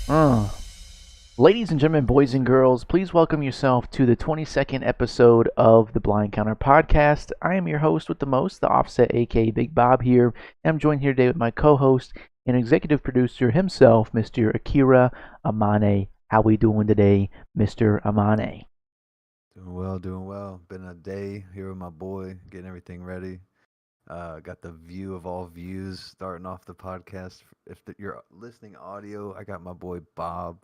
Uh, Ladies and gentlemen, boys and girls, please welcome yourself to the 22nd episode of the Blind Counter podcast. I am your host with the most, the Offset, aka Big Bob here, and I'm joined here today with my co-host and executive producer himself, Mr. AKIIRA AMANE. How we doing today, Mr. AMANE? Doing well, doing well. Been a day here with my boy, getting everything ready. Got the view of all views starting off the podcast. If you're listening audio, I got my boy Bob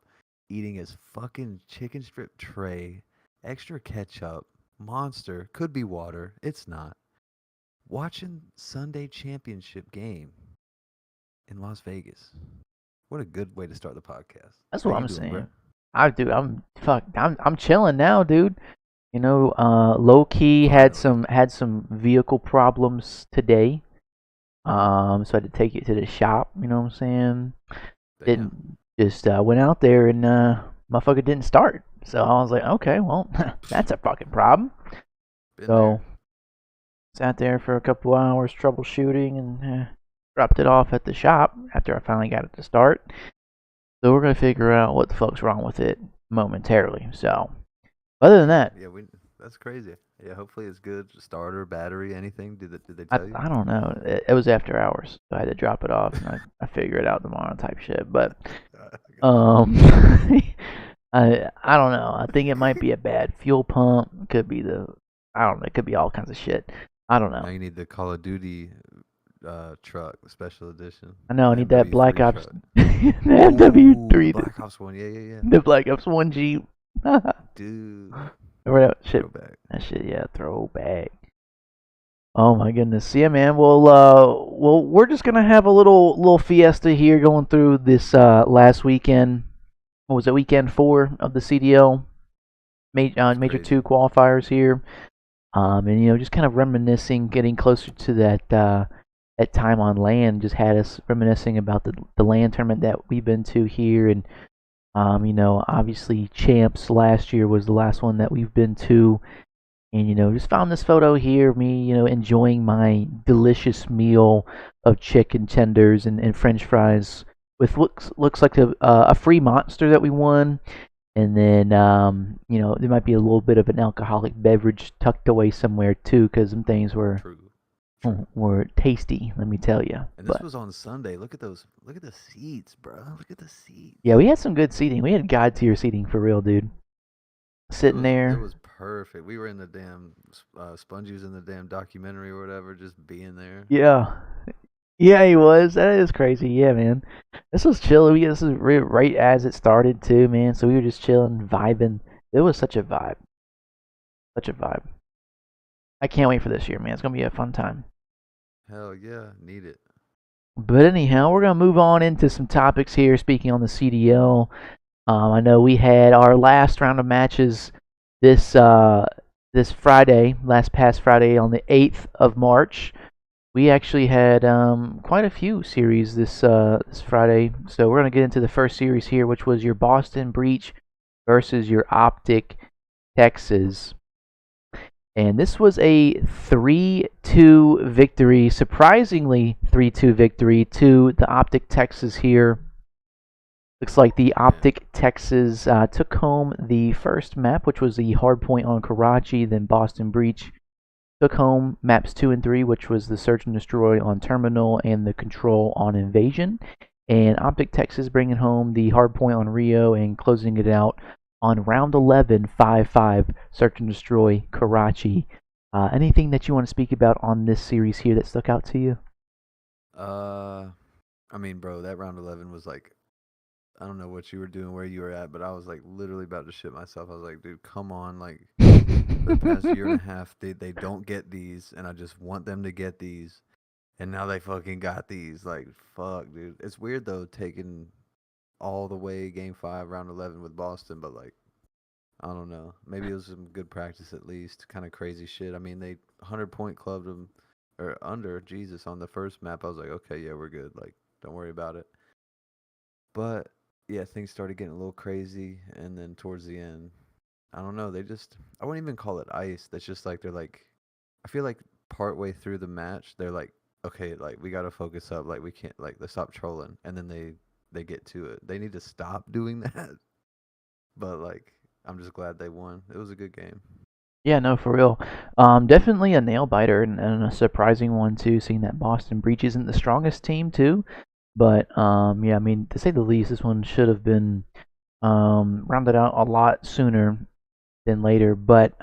eating his fucking chicken strip tray, extra ketchup, monster, could be water, it's not. Watching Sunday championship game in Las Vegas. What a good way to start the podcast. That's How what you I'm doing, bro? saying. I'm chilling now, dude. Low key Finally. had some vehicle problems today. So I had to take it to the shop. You know what I'm saying? Damn. Didn't just went out there and motherfucker didn't start. So I was like, okay, well, that's a fucking problem. Been So there. sat there for a couple hours troubleshooting and dropped it off at the shop after I finally got it to start. So we're gonna figure out what the fuck's wrong with it momentarily. So other than Yeah, that, yeah, we that's crazy. Yeah, hopefully it's good. Starter, battery, anything. Did they I tell you? I don't know. It was after hours, so I had to drop it off and I figure it out tomorrow type shit. But I got you. um, I don't know. I think it might be a bad fuel pump. Could be the I don't know. It could be all kinds of shit. I don't Now know. you need the Call of Duty truck, the special edition, I know I the need that Black MW3 Ops, truck. the Ooh, the MW3, Black Ops one. Yeah, yeah, yeah. the Black Ops One Jeep. Remember Dude, that shit? throwback. That shit, yeah, throwback. Oh my goodness, yeah, man. Well, we're just gonna have a little fiesta here, going through this last weekend. What was it? Weekend four of the CDL It's Major crazy. Two qualifiers here. And just kind of reminiscing, getting closer to that time on land. Just had us reminiscing about the land tournament that we've been to here, and obviously champs last year was the last one that we've been to, and just found this photo here of me, enjoying my delicious meal of chicken tenders and French fries with looks like a free monster that we won, and then there might be a little bit of an alcoholic beverage tucked away somewhere too, because some things were True, true. were tasty, let me tell you. And this But was on Sunday. Look at those. Look at the seats, bro. Look at the yeah, seats. we had some good seating. We had god tier seating for real, dude. It Sitting was it there. was perfect. We were in the damn Spongy was in the damn documentary or whatever, just being there. Yeah. Yeah, he was. That is crazy. Yeah, man. This was chill. This is right as it started too, man. So we were just chilling, vibing. It was such a vibe. Such a vibe. I can't wait for this year, man. It's gonna be a fun time. Hell yeah, need it. But anyhow, we're gonna move on into some topics here. Speaking on the CDL, I know we had our last round of matches this this Friday, last past Friday on the 8th of March. We actually had quite a few series this Friday. So we're gonna get into the first series here, which was your Boston Breach versus your OpTic Texas. And this was a 3-2 victory, surprisingly 3-2 victory to the OpTic Texas here. Looks like the Yeah. OpTic Texas took home the first map, which was the hardpoint on Karachi. Then Boston Breach took home maps 2 and 3, which was the Search and Destroy on Terminal and the Control on Invasion. And OpTic Texas bringing home the hardpoint on Rio and closing it out on round 11, 5-5, Search and Destroy Karachi. Anything that you want to speak about on this series here that stuck out to you? Uh, I mean, bro, that round 11 was like, I don't know what you were doing, where you were at, but I was like literally about to shit myself. I was like, dude, come on, like for the past year and a half, they don't get these, and I just want them to get these, and now they fucking got these. Like, fuck, dude. It's weird though, taking all the way game 5, round 11 with Boston, but like, I don't know. Maybe it was some good practice at least. Kind of crazy shit. I mean, they 100-point clubbed them or under Jesus on the first map. I was like, okay, yeah, we're good. Like, don't worry about it. But yeah, things started getting a little crazy, and then towards the end, I don't know. They just I wouldn't even call it ice. That's just like they're like I feel like partway through the match, they're like, okay, like we gotta focus up. Like we can't like let's stop trolling, and then they they get to it. They need to stop doing that. But like, I'm just glad they won. It was a good game. Yeah, no, for real. Definitely a nail biter and a surprising one too. Seeing that Boston Breach isn't the strongest team too, but yeah, I mean to say the least, this one should have been rounded out a lot sooner than later. But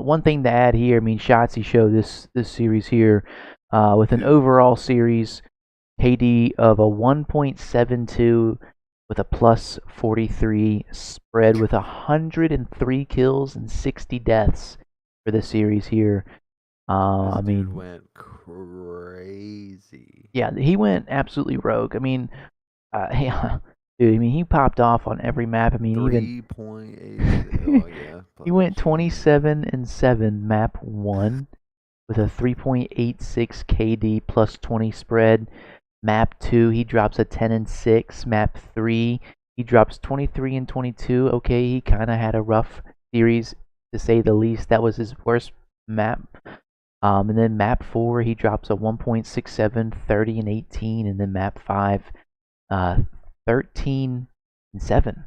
one thing to add here, I mean, Shotzi showed this series here with an Dude, overall series KD of a 1.72 with a plus 43 spread with 103 kills and 60 deaths for the series here. this I dude mean, went crazy. yeah, he went absolutely rogue. I mean, yeah, dude, I mean, he popped off on every map. I mean, even 3.8. Oh yeah, he went PUBG. 27 and 7 map 1 with a 3.86 KD plus 20 spread. Map 2, he drops a 10 and 6. Map 3, he drops 23 and 22. Okay, he kind of had a rough series to say the least. That was his worst map. And then map 4, he drops a 1.67, 30 and 18. And then map 5, 13 and 7.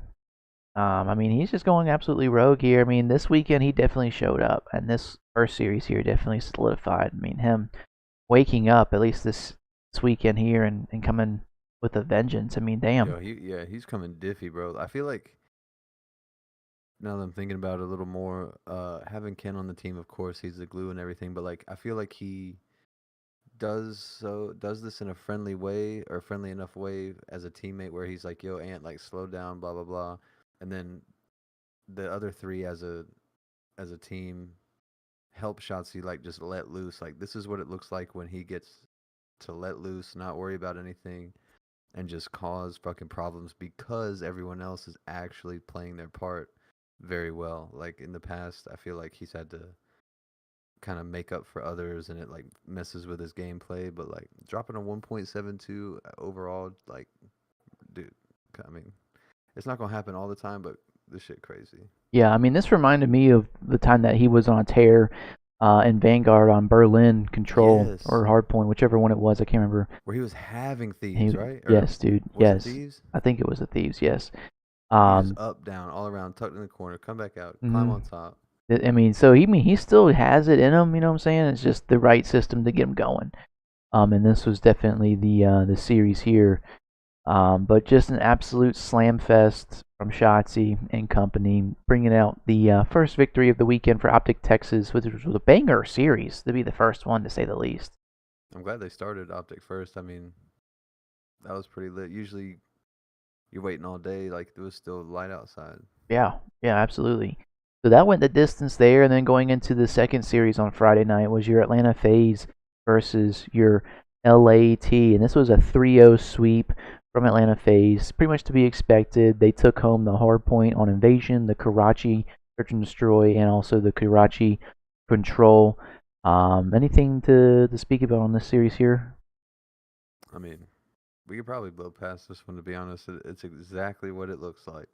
I mean, he's just going absolutely rogue here. I mean, this weekend he definitely showed up, and this first series here definitely solidified. I mean, him waking up at least this weekend here and coming with a vengeance. I mean, damn. Yo, he's coming diffy, bro. I feel like now that I'm thinking about it a little more, having Ken on the team, of course, he's the glue and everything, but like I feel like he does this in a friendly way or friendly enough way as a teammate where he's like, "Yo, Ant, like slow down, blah blah blah," and then the other three as a team help Shotzi like just let loose. Like this is what it looks like when he gets to let loose, not worry about anything, and just cause fucking problems because everyone else is actually playing their part very well. Like in the past, I feel like he's had to kind of make up for others and it like messes with his gameplay, but like dropping a 1.72 overall, like, dude, I mean, it's not going to happen all the time, but this shit crazy. Yeah, I mean, this reminded me of the time that he was on a tear in Vanguard on Berlin Control Yes. or Hardpoint, whichever one it was. I can't remember. Where he was having He, thieves, right? Or yes, dude, was it yes. thieves? I think it was the Thieves. Yes. He just Um, up, down, all around, tucked in the corner, come back out, climb mhm. on top. I mean, so he still has it in him. You know what I'm saying? It's just the right system to get him going. And this was definitely the series here. But just an absolute slam fest from Shotzi and company, bringing out the first victory of the weekend for OpTic Texas, which was a banger series to be the first one, to say the least. I'm glad they started OpTic first. I mean, that was pretty lit. Usually you're waiting all day, like it was still light outside. Yeah, yeah, absolutely. So that went the distance there, and then going into the second series on Friday night was your Atlanta FaZe versus your LAT, and this was a 3-0 sweep from Atlanta FaZe, pretty much to be expected. They took home the hard point on Invasion, the Karachi Search and Destroy, and also the Karachi Control. Anything to speak about on this series here? I mean, we could probably blow past this one, to be honest. It's exactly what it looks like.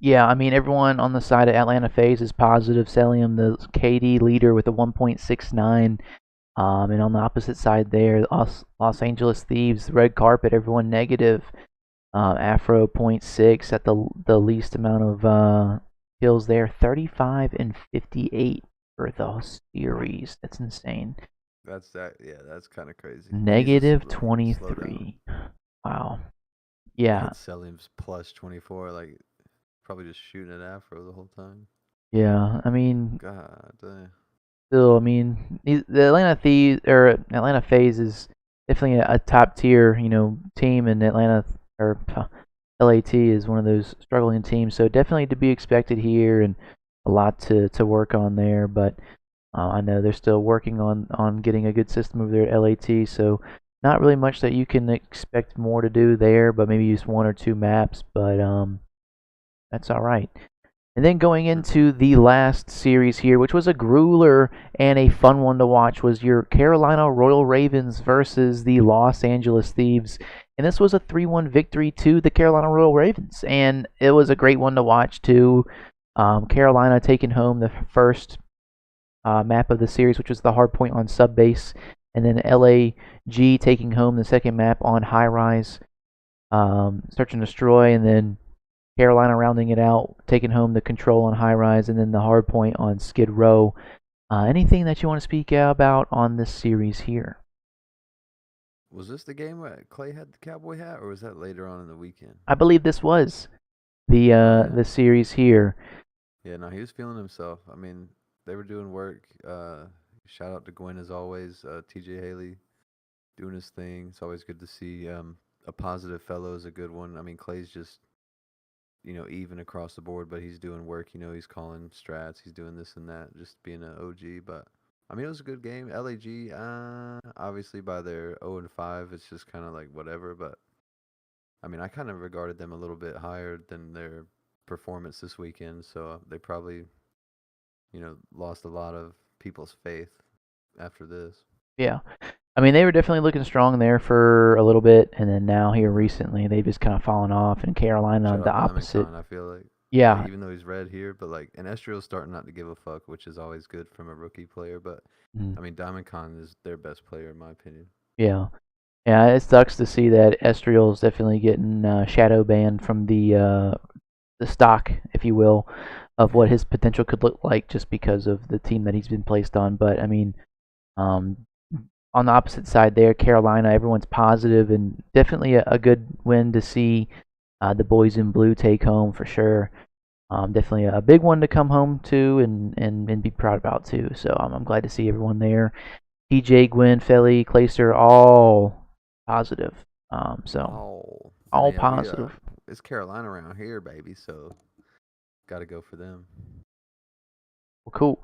Yeah, I mean, everyone on the side of Atlanta FaZe is positive. Celium, the KD leader with a 1.69. And on the opposite side there, Los Angeles Thieves, red carpet, everyone negative. Afro point 0.6 at the least amount of kills there, 35 and 58 for the series. That's insane. That's that. Yeah, that's kind of crazy. He needs to Negative slow down. 23. Wow. They Yeah, hit Selim's plus 24, like probably just shooting at Afro the whole time. yeah. I mean, God damn. still, I mean, the Atlanta Thieves or Atlanta FaZe is definitely a top tier, team, and Atlanta or LAT is one of those struggling teams. So definitely to be expected here, and a lot to work on there. But I know they're still working on getting a good system over there at LAT. So not really much that you can expect more to do there, but maybe use one or two maps. But that's all right. And then going into the last series here, which was a grueler and a fun one to watch, was your Carolina Royal Ravens versus the Los Angeles Thieves. And this was a 3-1 victory to the Carolina Royal Ravens. And it was a great one to watch, too. Carolina taking home the first map of the series, which was the hard point on Subbase. And then LAG taking home the second map on High Rise. search and destroy, and then Carolina rounding it out, taking home the control on high rise, and then the hard point on Skid Row. Anything that you want to speak about on this series here? Was this the game where Clay had the cowboy hat, or was that later on in the weekend? I believe this was the Oh uh, yeah, the series here. yeah. No, he was feeling himself. I mean, they were doing work. Shout out to Gwen as always. T.J. Haley doing his thing. It's always good to see. A positive fellow is a good one. I mean, Clay's just even across the board, but he's doing work. He's calling strats. He's doing this and that, just being an OG. But I mean, it was a good game. LAG, obviously by their 0-5, it's just kind of like whatever. But I mean, I kind of regarded them a little bit higher than their performance this weekend. So they probably, lost a lot of people's faith after this. Yeah. I mean, they were definitely looking strong there for a little bit, and then now here Hmm. recently they've just kind of fallen off. And Carolina, Shout the out opposite. Diamond I feel like. Like Yeah. even though he's red here, but like and Estriel's starting not to give a fuck, which is always good from a rookie player. But Mm, I mean, Diamond is their best player in my opinion. yeah. Yeah, it sucks to see that Estriel's definitely getting shadow banned from the stock, if you will, of what Yeah. his potential could look like just because of the team that he's been placed on. But I mean, um, on the opposite side there, Carolina, everyone's positive and definitely a good win to see the boys in blue take home for sure. Definitely a big one to come home to and be proud about too. So I'm glad to see everyone there. TJ, Gwen, Felly, Clayster, all positive. So Oh, and all yeah, we positive. it's Carolina around here, baby. So got to go for them. Well, cool.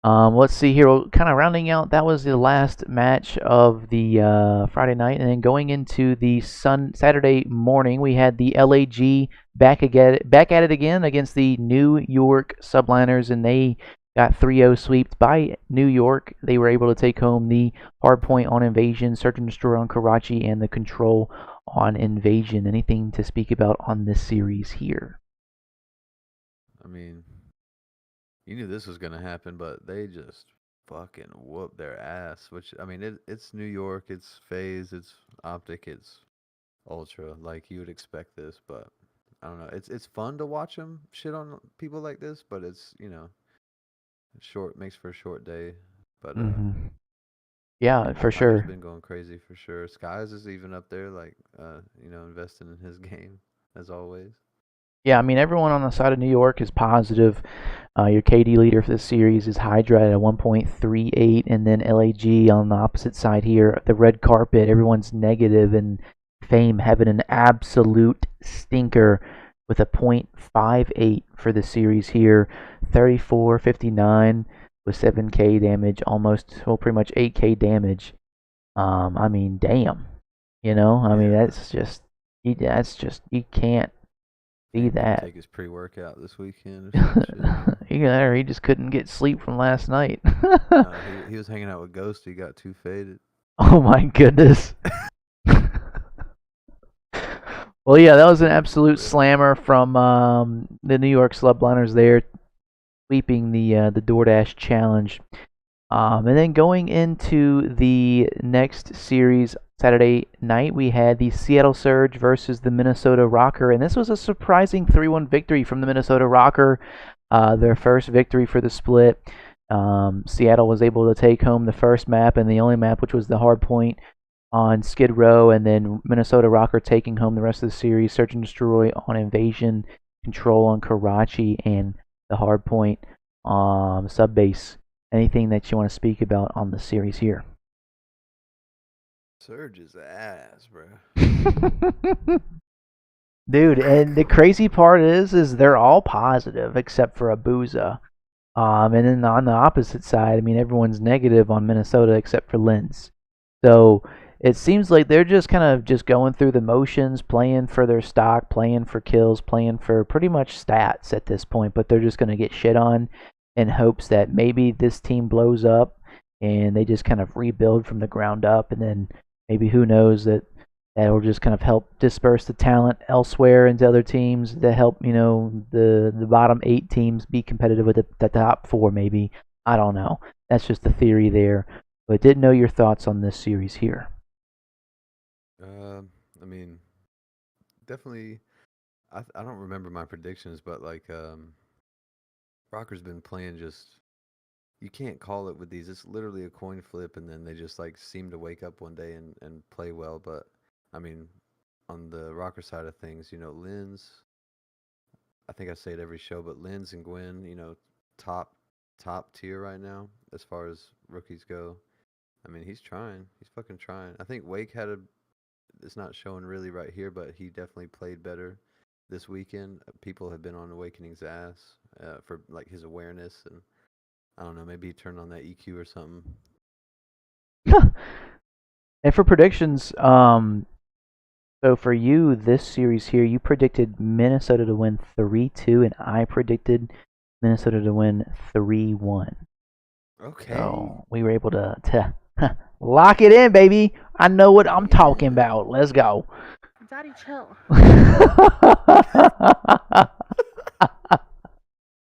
Let's see here. Well, kind of rounding out, that was the last match of the Friday night, and then going into the Saturday morning, we had the LAG back at it again against the New York Subliners, and they got 3-0 swept by New York. They were able to take home the hard point on Invasion, Search and Destroy on Karachi, and the control on Invasion. Anything to speak about on this series here? I mean, you knew this was gonna happen, but they just fucking whooped their ass. Which I mean, it's New York, it's FaZe, it's OpTic, it's Ultra. Like you would expect this, but I don't know. It's fun to watch them shit on people like this, but it's short makes for a short day. But I Yeah, mean, for Tiger's sure. been going crazy for sure. Skies is even up there, like investing in his game as always. Yeah, I mean, everyone on the side of New York is positive. Your KD leader for the series is Hydra at 1.38, and then LAG on the opposite side here, the red carpet. Everyone's negative, and Fame having an absolute stinker with a .58 for the series here. 34-59 with 7K damage, almost, well, pretty much 8K damage. I mean, damn. I mean, Yeah, you can't be Fame didn't that. take his pre-workout this weekend or some shit, man. He just couldn't get sleep from last night. No, he was hanging out with Ghost. He got too faded. Oh my goodness. Well, yeah, that was an absolute Rip. slammer from the New York Slubliners there, sweeping the DoorDash challenge. And then going into the next series Saturday night, we had the Seattle Surge versus the Minnesota Rocker, and this was a surprising 3-1 victory from the Minnesota Rocker. Their first victory for the split. Seattle was able to take home the first map and the only map, which was the hard point on Skid Row, and then Minnesota Rocker taking home the rest of the series. Search and Destroy on Invasion, Control on Karachi, and the hard point sub base. Anything that you want to speak about on the series here? Surge is ass, bro. Dude, and the crazy part is they're all positive except for Abuza. And then on the opposite side, I mean, everyone's negative on Minnesota except for Linz. So it seems like they're just kind of just going through the motions, playing for their stock, playing for kills, playing for pretty much stats at this point. But they're just going to get shit on in hopes that maybe this team blows up and they just kind of rebuild from the ground up. And then maybe who knows that'll just kind of help disperse the talent elsewhere into other teams to help the bottom 8 teams be competitive with the top 4 maybe. I don't know. That's just a theory there, but didn't know your thoughts on this series here. I mean, definitely. I don't remember my predictions, but like Rocker's been playing just. You can't call it with these. It's literally a coin flip, and then they just like seem to wake up one day and play well. But I mean, on the Rocker side of things, Lynn's. I think I say it every show, but Lynn's and Gwen, top top tier right now as far as rookies go. I mean, he's trying. He's fucking trying. I think Wake had a. It's not showing really right here, but he definitely played better this weekend. People have been on Awakening's ass for like his awareness, and I don't know, maybe he turned on that EQ or something. And for predictions, so for you, this series here, you predicted Minnesota to win 3-2, and I predicted Minnesota to win 3-1. Okay. So we were able to lock it in, baby. I know what I'm talking about. Let's go. Daddy, chill.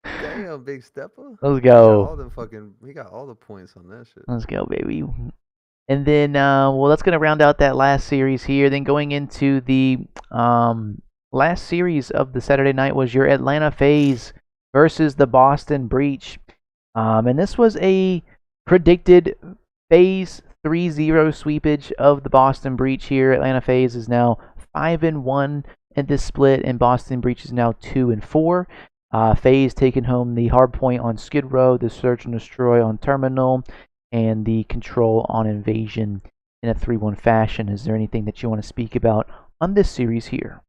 Damn, big stepper. Let's He got go. all the he got all the points on that shit. Let's go, baby. And then, well, that's going to round out that last series here. Then going into the last series of the Saturday night was your Atlanta FaZe versus the Boston Breach. And this was a predicted FaZe 3-0 sweepage of the Boston Breach here. Atlanta FaZe is now 5-1 in this split, and Boston Breach is now 2-4. FaZe taking home the hard point on Skid Row, the Search and Destroy on Terminal, and the Control on Invasion in a 3-1 fashion. Is there anything that you want to speak about on this series here?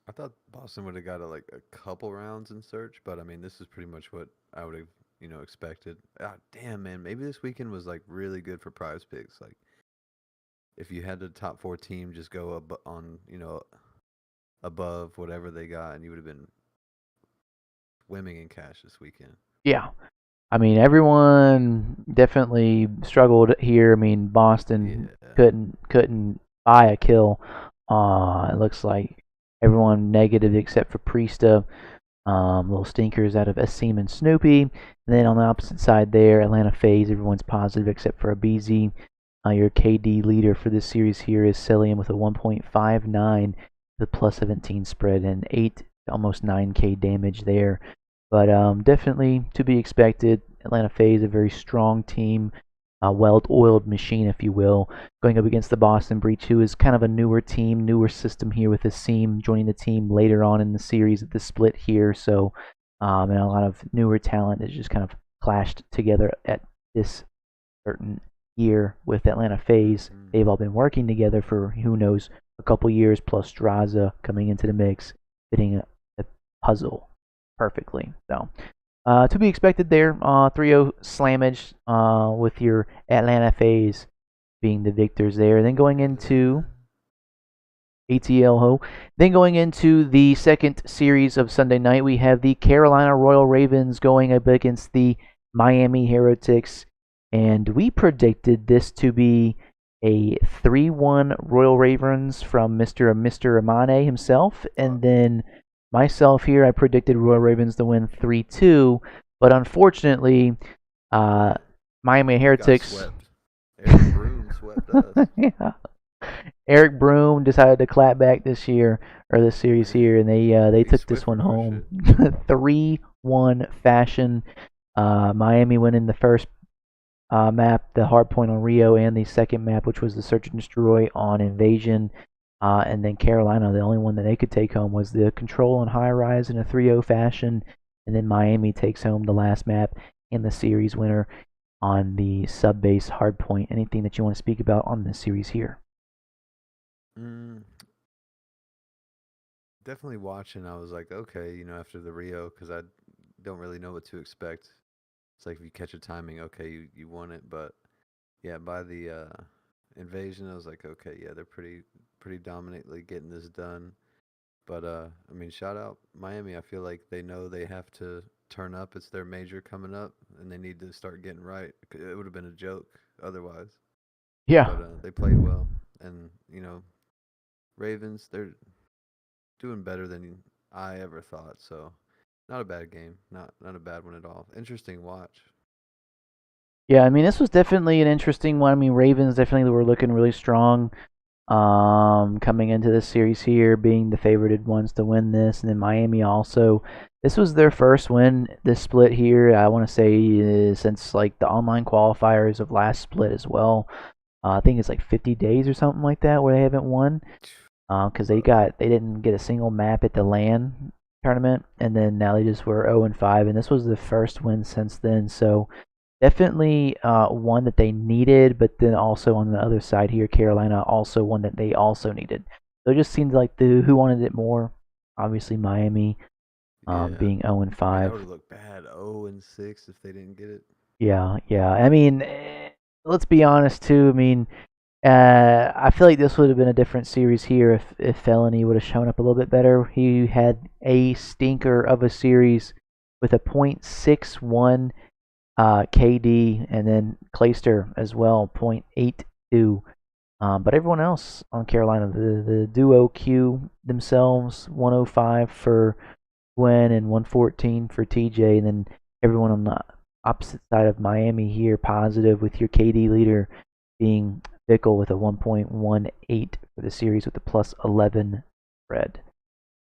I thought Boston would have got like a couple rounds in Search, but I mean, this is pretty much what I would have, expected. Ah, damn, man, maybe this weekend was like really good for prize picks. Like, if you had the top 4 team just go up on, above whatever they got, and you would have been swimming in cash this weekend. Yeah. I mean, everyone definitely struggled here. I mean, Boston couldn't buy a kill. It looks like everyone negative except for Priesta. Little stinkers out of Asim and Snoopy. And then on the opposite side there, Atlanta FaZe, everyone's positive except for Abizi. Your KD leader for this series here is Cillian with a 1.59, the plus 17 spread, and 8, almost 9k damage there. But definitely to be expected. Atlanta FaZe, a very strong team, a well-oiled machine, if you will, going up against the Boston Breach, who is kind of a newer team, newer system here with Asim joining the team later on in the series at the split here. So, and a lot of newer talent that just kind of clashed together at this certain year with Atlanta FaZe. They've all been working together for who knows a couple years, plus Straza coming into the mix, fitting the puzzle perfectly. So to be expected there. 3-0 slammage with your Atlanta FaZe being the victors there. Then going into ATL Ho. Then going into the second series of Sunday night, we have the Carolina Royal Ravens going up against the Miami Heretics. And we predicted this to be a 3-1 Royal Ravens from Mr. AMANE himself. And then myself here, I predicted Royal Ravens to win 3-2. But unfortunately, Miami Heretics... Eric Broom swept us. Yeah. Eric Broom decided to clap back this year, or this series here, and they took this one home. 3-1 fashion. Miami winning the first map, the hard point on Rio, and the second map, which was the Search and Destroy on Invasion. And then Carolina, the only one that they could take home was the Control on High Rise in a 3-0 fashion. And then Miami takes home the last map and the series winner on the sub-base hard point. Anything that you want to speak about on this series here? Definitely watching. I was like, okay, after the Rio, because I don't really know what to expect. It's like if you catch a timing, okay, you won it. But yeah, by the Invasion, I was like, okay, yeah, they're pretty dominantly getting this done. But I mean, shout out Miami. I feel like they know they have to turn up. It's their major coming up, and they need to start getting right. It would have been a joke otherwise. Yeah. But they played well, and Ravens, they're doing better than I ever thought. So, not a bad game. Not a bad one at all. Interesting watch. Yeah, I mean, this was definitely an interesting one. I mean, Ravens definitely were looking really strong. coming into this series here, being the favorited ones to win this, and then Miami also. This was their first win this split here. I want to say since like the online qualifiers of last split as well. I think it's like 50 days or something like that where they haven't won. Because they didn't get a single map at the LAN tournament, and then now they just were 0-5, and this was the first win since then. So definitely one that they needed, but then also on the other side here, Carolina also one that they also needed. So it just seems like the who wanted it more. Obviously Miami, Yeah. being 0 and I mean, that 5. would have looked bad 0-6 if they didn't get it. Yeah, yeah. I mean, let's be honest too. I mean, I feel like this would have been a different series here if Felony would have shown up a little bit better. He had a stinker of a series with a .61 KD, and then Clayster as well, .82. But everyone else on Carolina, the duo Q themselves, 105 for Gwen and 114 for TJ, and then everyone on the opposite side of Miami here, positive with your KD leader being Bickle with a 1.18 for the series with a plus 11 spread.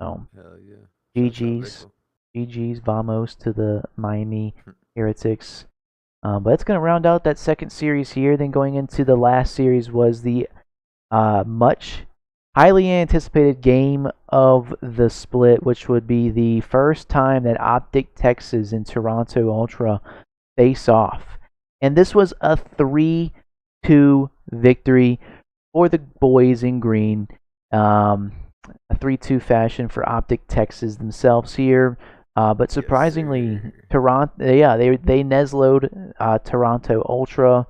So Hell yeah. Shouts out GG's, Bickle. GG's, vamos to the Miami Heretics. But it's going to round out that second series here. Then going into the last series was the much highly anticipated game of the split, which would be the first time that OpTic Texas and Toronto Ultra face off. And this was a 3-2 victory for the boys in green. A 3-2 fashion for OpTic Texas themselves here. But surprisingly, Yes, Toronto, yeah, they NESLO'd Toronto Ultra.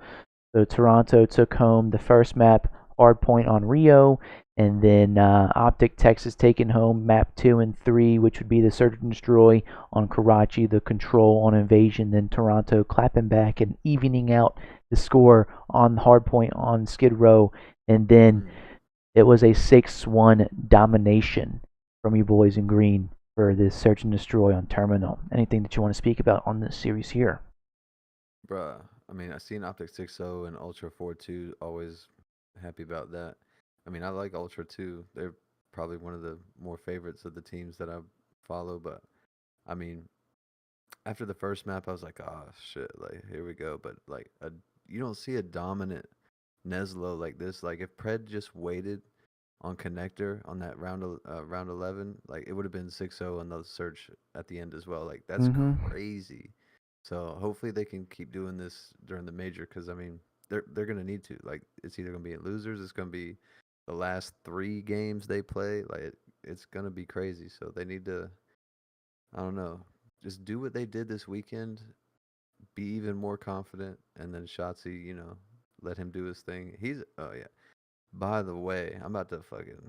So Toronto took home the first map, Hardpoint on Rio, and then OpTic Texas taking home map 2 and 3, which would be the Search and Destroy on Karachi, the Control on Invasion, then Toronto clapping back and evening out the score on Hardpoint on Skid Row, and then it was a 6-1 domination from you boys in green for this Search and Destroy on Terminal. Anything that you want to speak about on this series here? Bruh. I mean, I seen OpTic 6.0 and Ultra 4.2. Always happy about that. I mean, I like Ultra too. They're probably one of the more favorites of the teams that I follow. But I mean, after the first map, I was like, oh shit, like here we go. But like, you don't see a dominant NESLO like this. Like if Pred just waited on connector on that round 11, like it would have been 6-0 on the search at the end as well. Like that's Mm-hmm. crazy. So hopefully they can keep doing this during the major because I mean they're gonna need to. Like it's either gonna be in losers, it's gonna be the last 3 games they play. Like it's gonna be crazy. So they need to, I don't know, just do what they did this weekend. Be even more confident, and then Shotzi, let him do his thing. He's oh yeah. By the way, I'm about to fucking.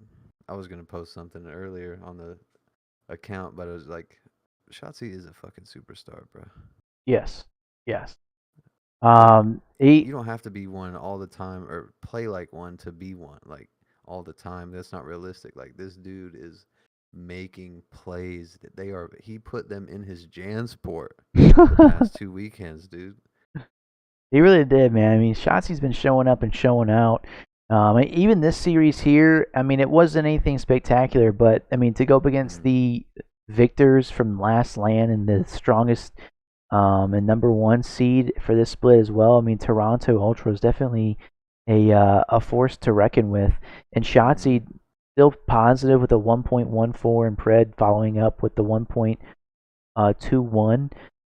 I was gonna post something earlier on the account, but it was like, Shotzi is a fucking superstar, bro. Yes. Yes. Like, He you don't have to be one all the time or play like one to be one, like all the time. That's not realistic. Like this dude is making plays that they are. He put them in his Jansport the past 2 weekends, dude. He really did, man. I mean, Shotzi's been showing up and showing out. Even this series here, I mean, it wasn't anything spectacular, but I mean, to go up against Mm. the victors from last land and the strongest and number one seed for this split as well. I mean, Toronto Ultra is definitely a force to reckon with, and Mm-hmm. Shotzi still positive with a 1.14 and Pred following up with the 1.21.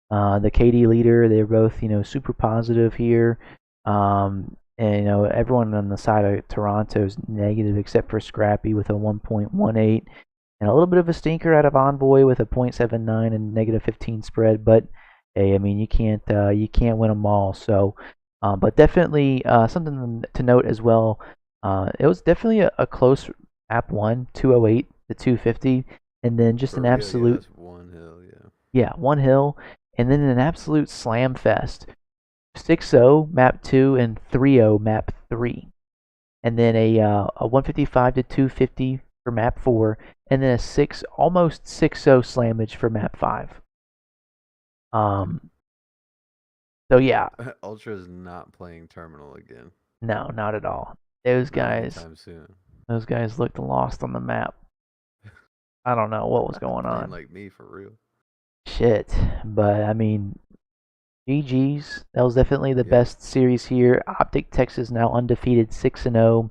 The KD leader, they're both super positive here. And everyone on the side of Toronto is negative except for Scrappy with a 1.18 and a little bit of a stinker out of Envoy with a .79 and negative 15 spread. But hey, I mean you can't win them all. So, but definitely something to note as well. It was definitely a close app one, 208 to 250, and then just For an real, yeah, absolute, that's one hill, yeah. yeah, one hill, and then an absolute slam fest. 6-0 map 2 and 3-0 map 3. And then a 155 to 250 for map 4, and then a 6 almost 6-0 slammage for map 5. Um so yeah, Ultra is not playing terminal again. no, not at all. those Not guys, anytime soon. those guys looked lost on the map. I don't know what was going Playing on. like me for real. Shit, but I mean, GG's. That was definitely the Yeah. best series here. OpTic Texas now undefeated 6-0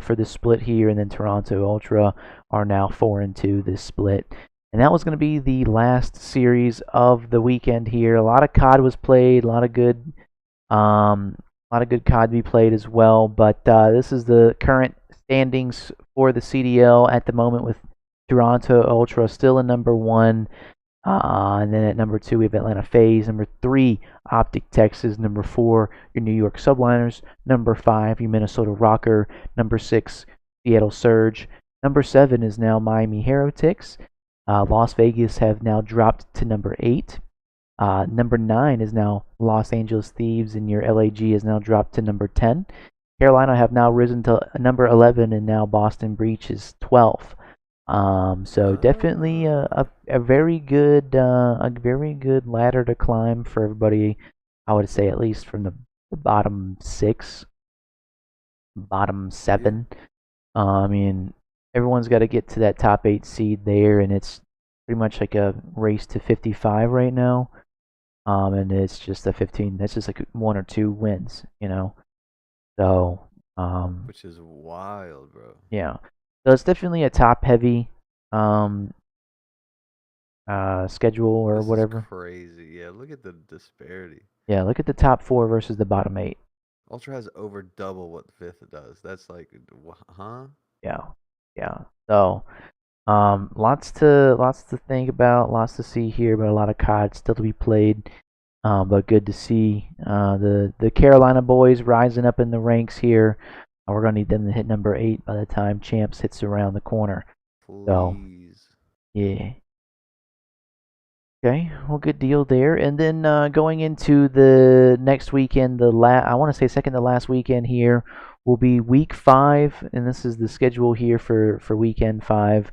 for the split here, and then Toronto Ultra are now 4-2 this split. And that was going to be the last series of the weekend here. A lot of COD was played, a lot of good COD to be played as well. But this is the current standings for the CDL at the moment, with Toronto Ultra still in number 1. And then at number 2, we have Atlanta FaZe. Number 3, OpTic Texas. Number 4, your New York Subliners. Number 5, your Minnesota Rocker. Number 6, Seattle Surge. Number 7 is now Miami Heretics. Las Vegas have now dropped to number 8. Number 9 is now Los Angeles Thieves, and your LAG has now dropped to number 10. Carolina have now risen to number 11, and now Boston Breach is 12th. So definitely a very good ladder to climb for everybody. I would say at least from the bottom 6, bottom Yeah. 7. I mean, everyone's got to get to that top 8 seed there, and it's pretty much like a race to 55 right now. And it's just a 15. That's just like 1 or 2 wins, you know. So, Which is wild, bro. yeah. So it's definitely a top heavy um schedule or This is whatever. crazy. Yeah, look at the disparity. Yeah, look at the top 4 versus the bottom 8. Ultra has over double what fifth does. That's like, huh? Yeah. Yeah. So, lots to think about, lots to see here, but a lot of COD still to be played. But good to see the Carolina boys rising up in the ranks here. We're gonna need them to hit number 8 by the time Champs hits around the corner. So, Please. yeah. Okay, well, good deal there. And then going into the next weekend, I want to say second to last weekend here will be week 5, and this is the schedule here for weekend 5.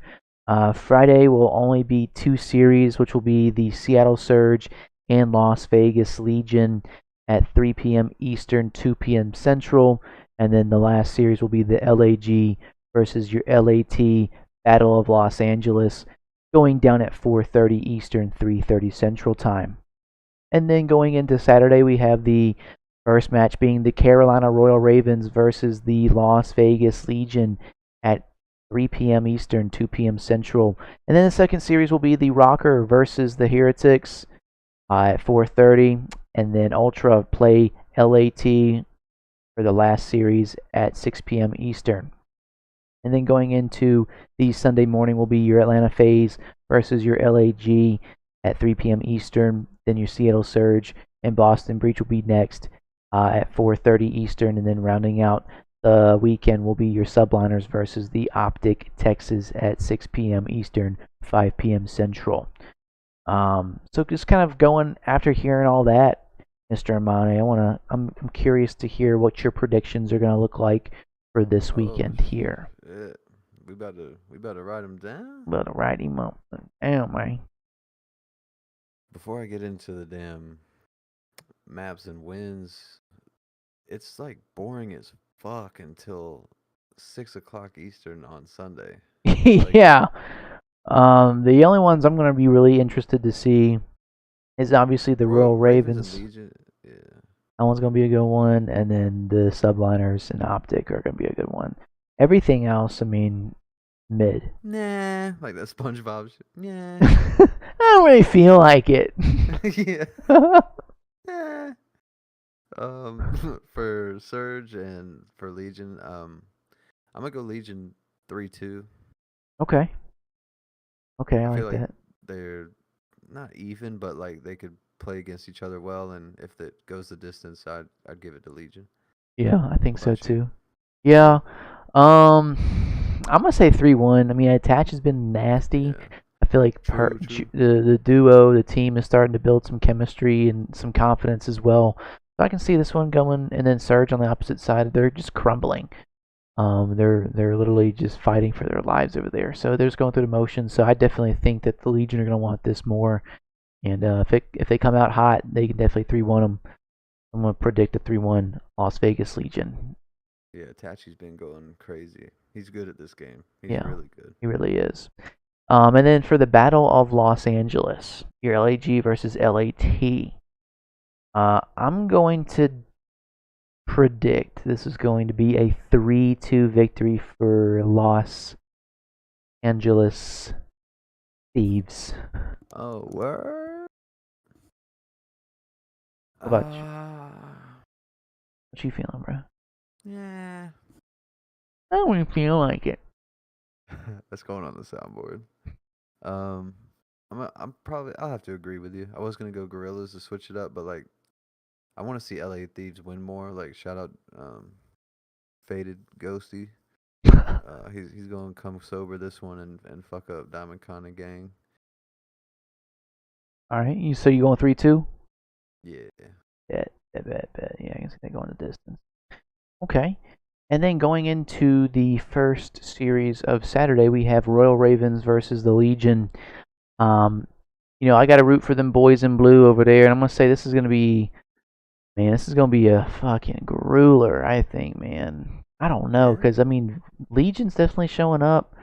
Friday will only be 2 series, which will be the Seattle Surge and Las Vegas Legion at 3 p.m. Eastern, 2 p.m. Central, and then the last series will be the LAG versus your LAT Battle of Los Angeles, going down at 4:30 Eastern, 3:30 Central Time. And then going into Saturday, we have the first match being the Carolina Royal Ravens versus the Las Vegas Legion at 3 p.m. Eastern, 2 p.m. Central. And then the second series will be the Rocker versus the Heretics at 4:30. And then Ultra play LAT for the last series at 6 p.m. Eastern. And then going into the Sunday morning will be your Atlanta FaZe versus your LAG at 3 p.m. Eastern. Then your Seattle Surge and Boston Breach will be next at 4:30 Eastern. And then rounding out the weekend will be your Subliners versus the OpTic Texas at 6 p.m. Eastern, 5 p.m. Central. So just kind of going after hearing all that, Mr. AMANE, I'm curious to hear what your predictions are going to look like for this Oh weekend here. shit. We about to write them down. Better write him up. Damn, man. Before I get into the damn maps and wins, it's like boring as fuck until 6 o'clock Eastern on Sunday. Like, Yeah. The only ones I'm gonna be really interested to see is obviously the Royal Ravens and Ravens. Legion. Yeah. That one's gonna be a good one, and then the Subliners and OpTic are gonna be a good one. Everything else, I mean, mid. Nah, like that SpongeBob shit. Yeah. I don't really feel like it. Yeah. Eh. For Surge and for Legion, I'm gonna go Legion 3-2. Okay. Okay, I I feel like like that. they're not even, but like they could play against each other well, and if it goes the distance, I'd give it to Legion. Yeah, I think What so about you? too. Yeah. Um, I'm gonna say 3-1. I mean, Attach has been nasty. Yeah. I feel like True. True. the duo, the team is starting to build some chemistry and some confidence as well. So I can see this one going, and then Surge on the opposite side. They're just crumbling. They're literally just fighting for their lives over there. So they're just going through the motions. So I definitely think that the Legion are gonna want this more. And if they come out hot, they can definitely 3-1 them. I'm gonna predict a 3-1 Las Vegas Legion. Yeah, Tachi's been going crazy. He's good at this game. He's Yeah, really good. he really is. And then for the Battle of Los Angeles, your LAG versus LAT. I'm going to predict this is going to be a 3-2 victory for Los Angeles Thieves. Oh, word. What about you? Ah, What you feeling, bro? yeah. I don't even feel like it. That's going on the soundboard. Um, I'm probably I'll have to agree with you. I was gonna go Gorillas to switch it up, but like I want to see LA Thieves win more. Like shout out Faded Ghosty. He's gonna come sober this one and fuck up Diamond Con and gang. All right, you going 3-2? Yeah. Bet. Yeah, I can see that going the distance. Okay. And then going into the first series of Saturday, we have Royal Ravens versus the Legion. Um, I got to root for them boys in blue over there, and I'm gonna say this is gonna be, man, this is gonna be a fucking grueler. I think, man. I don't know, Yeah, cause I mean, Legion's definitely showing up.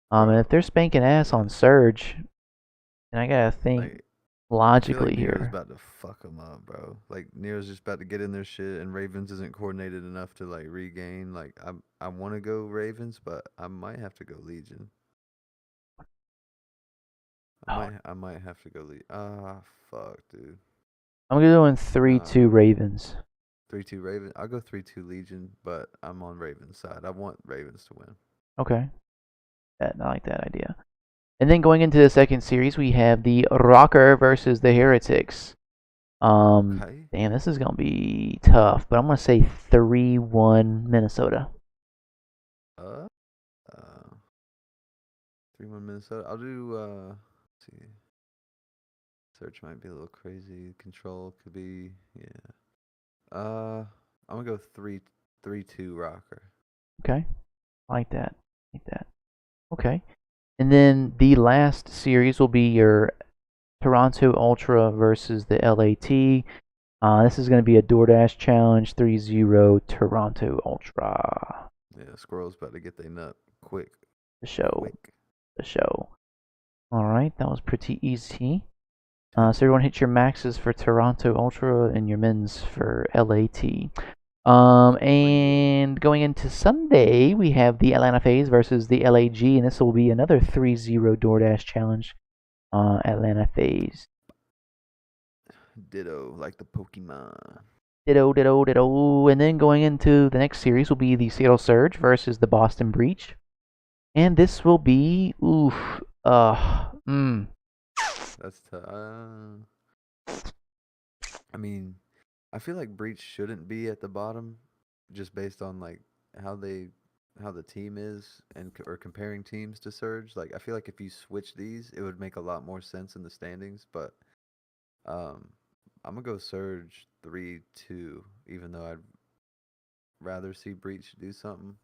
And bro. if they're spanking ass Yeah. on Surge, then I gotta think Like I feel like logically Nero's here. about to fuck them up, bro. Like Nero's just about to get in their shit, and Ravens isn't coordinated enough to like regain. Like I want to go Ravens, but I might have to go Legion. Oh, I might have to go Legion. Ah, fuck, dude. I'm going Nah, 3-2 Ravens. 3-2 Raven. I'll go 3-2 Legion, but I'm on Ravens side. I want Ravens to win. Okay, I like that idea. And then going into the second series, we have the Rocker versus the Heretics. Okay. Damn, this is gonna be tough, but I'm gonna say 3-1 Minnesota. Uh, uh, 3-1 Minnesota. I'll do. Let's see. Search might be a little crazy. Control could be. Yeah. I'm gonna go 3-2 Rocker. Okay, I like that. Like that. Okay. And then the last series will be your Toronto Ultra versus the LAT. This is going to be a DoorDash challenge 3-0 Toronto Ultra. Yeah, Squirrel's about to get they nut quick, The show. quick. The show. All right, that was pretty easy. So everyone hit your maxes for Toronto Ultra and your mins for LAT. Real. And going into Sunday, we have the Atlanta FaZe versus the LAG, and this will be another 3-0 DoorDash challenge. Atlanta FaZe. Ditto, like the Pokemon. Ditto. And then going into the next series will be the Seattle Surge versus the Boston Breach. And this will be, oof, That's I mean, I feel like Breach shouldn't be at the bottom, just based on like how they how the team is and or comparing teams to Surge. Like I feel like if you switch these, it would make a lot more sense in the standings. But um, I'm gonna go Surge 3-2, even though I'd rather see Breach do something.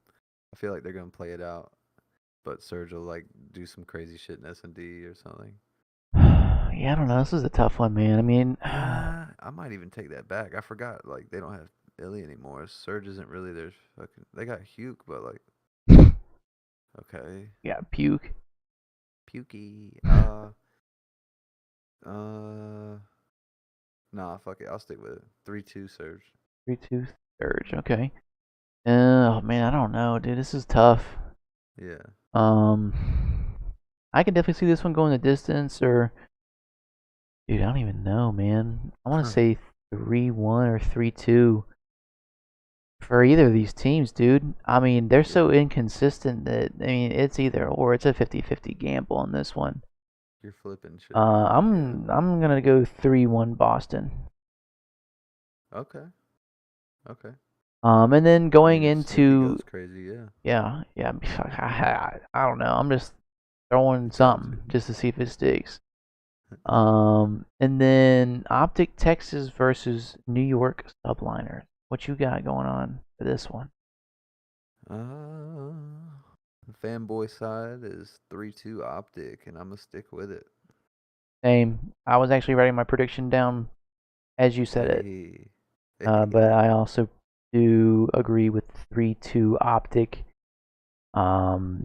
I feel like they're gonna play it out, but Surge will like do some crazy shit in S&D or something. yeah, I don't know. This is a tough one, man. I mean, I might even take that back. I forgot like they don't have Illy anymore. Surge isn't really their fucking. They got Huke, but like okay, yeah, puke. Pukey. Uh, nah, fuck it. I'll stick with it. 3-2 Surge. 3-2 Surge. Okay. Oh man, I don't know, dude. This is tough. Yeah. Um, I can definitely see this one going the distance, or dude, I don't even know, man. I want to say 3-1 or 3-2 for either of these teams, dude. I mean, they're so Yeah. inconsistent that I mean, it's either or. It's a 50-50 gamble on this one. You're flipping shit. Yeah. I'm gonna go 3-1 Boston. Okay. Okay. And then I going mean, if Sneaky into goes crazy, yeah. yeah, I don't know. I'm just throwing You got to. something just to see if it sticks. And then OpTic Texas versus New York Subliners. What you got going on for this one? Uh, the fanboy side is 3-2 Optic, and I'm gonna stick with it. Same. I was actually writing my prediction down as you said it. Hey. But Hey. I also to agree with 3-2 OpTic.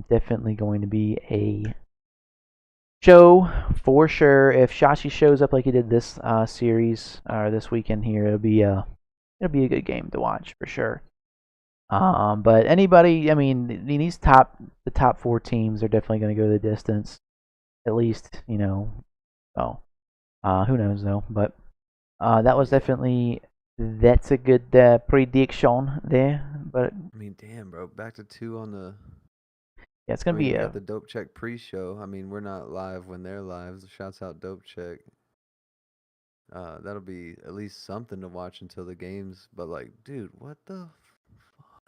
Definitely going to be a show for sure. If Shashi shows up like he did this series or this weekend here, it'll be a good game to watch for sure. But anybody, I mean, the top 4 teams are definitely going to go the distance, at least, you know. Oh, who knows though? But that was definitely that's a good prediction there. But I mean, damn, bro. Back to 2 on the. yeah, it's I gonna mean, be we a got the Dope Check pre-show. I mean, we're not live when they're live. So shouts out Dope Check. That'll be at least something to watch until the games. But like, dude, what the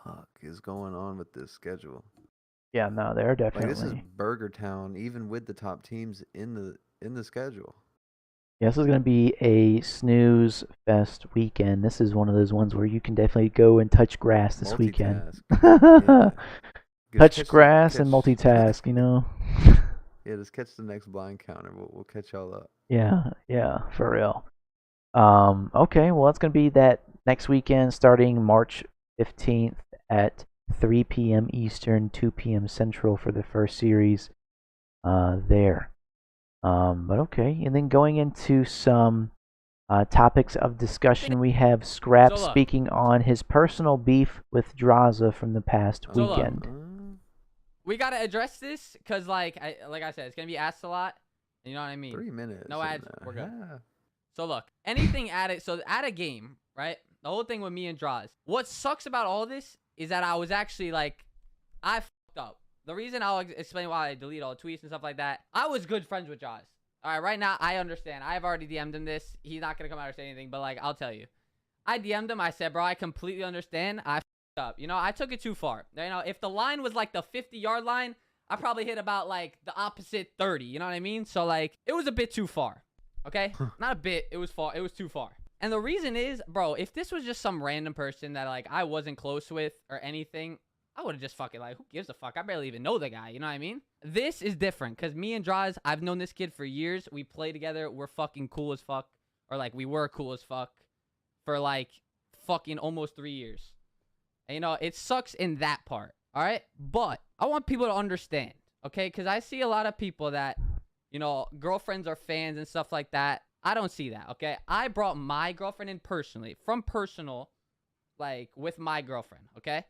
fuck is going on with this schedule? yeah. No, they're Like, this is definitely. Burger Town, even with the top teams in the schedule. Yeah, this is gonna be a snooze fest weekend. This is one of those ones where you can definitely go and touch grass this weekend. Multitask. Yeah. Touch grass and multitask, you know. Yeah, just catch the next blind counter. We'll catch y'all up. Yeah, for real. Okay, well that's gonna be that next weekend, starting March 15th at 3 p.m. Eastern, 2 p.m. Central for the first series. There. But okay, and then going into some topics of discussion, we have Scrap speaking on his personal beef with Draza from the past weekend. We gotta address this because, like I said, it's gonna be asked a lot. You know what I mean? 3 minutes. No ads. We're good. So look, anything added. So at a game, right? The whole thing with me and Draws. What sucks about all this is that I was actually like, I fucked up. The reason I'll explain why I delete all the tweets and stuff like that. I was good friends with Draws. All right, right now I understand. I've already DM'd him this. He's not gonna come out or say anything, but like I'll tell you, I DM'd him. I said, bro, I completely understand. I fucked up. You know, I took it too far. You know, if the line was like the 50-yard line, I probably hit about like the opposite 30. You know what I mean? So like it was a bit too far. Okay, not a bit. It was far. It was too far. And the reason is, bro, if this was just some random person that like I wasn't close with or anything, I would have just fucking like, who gives a fuck? I barely even know the guy. You know what I mean? This is different because me and Draws, I've known this kid for years. We play together. We're fucking cool as fuck. Or like we were cool as fuck for like fucking almost 3 years. And, you know, it sucks in that part. All right. But I want people to understand. Okay. Because I see a lot of people that, you know, girlfriends are fans and stuff like that. I don't see that. Okay. I brought my girlfriend in personally from personal, like with my girlfriend. Okay.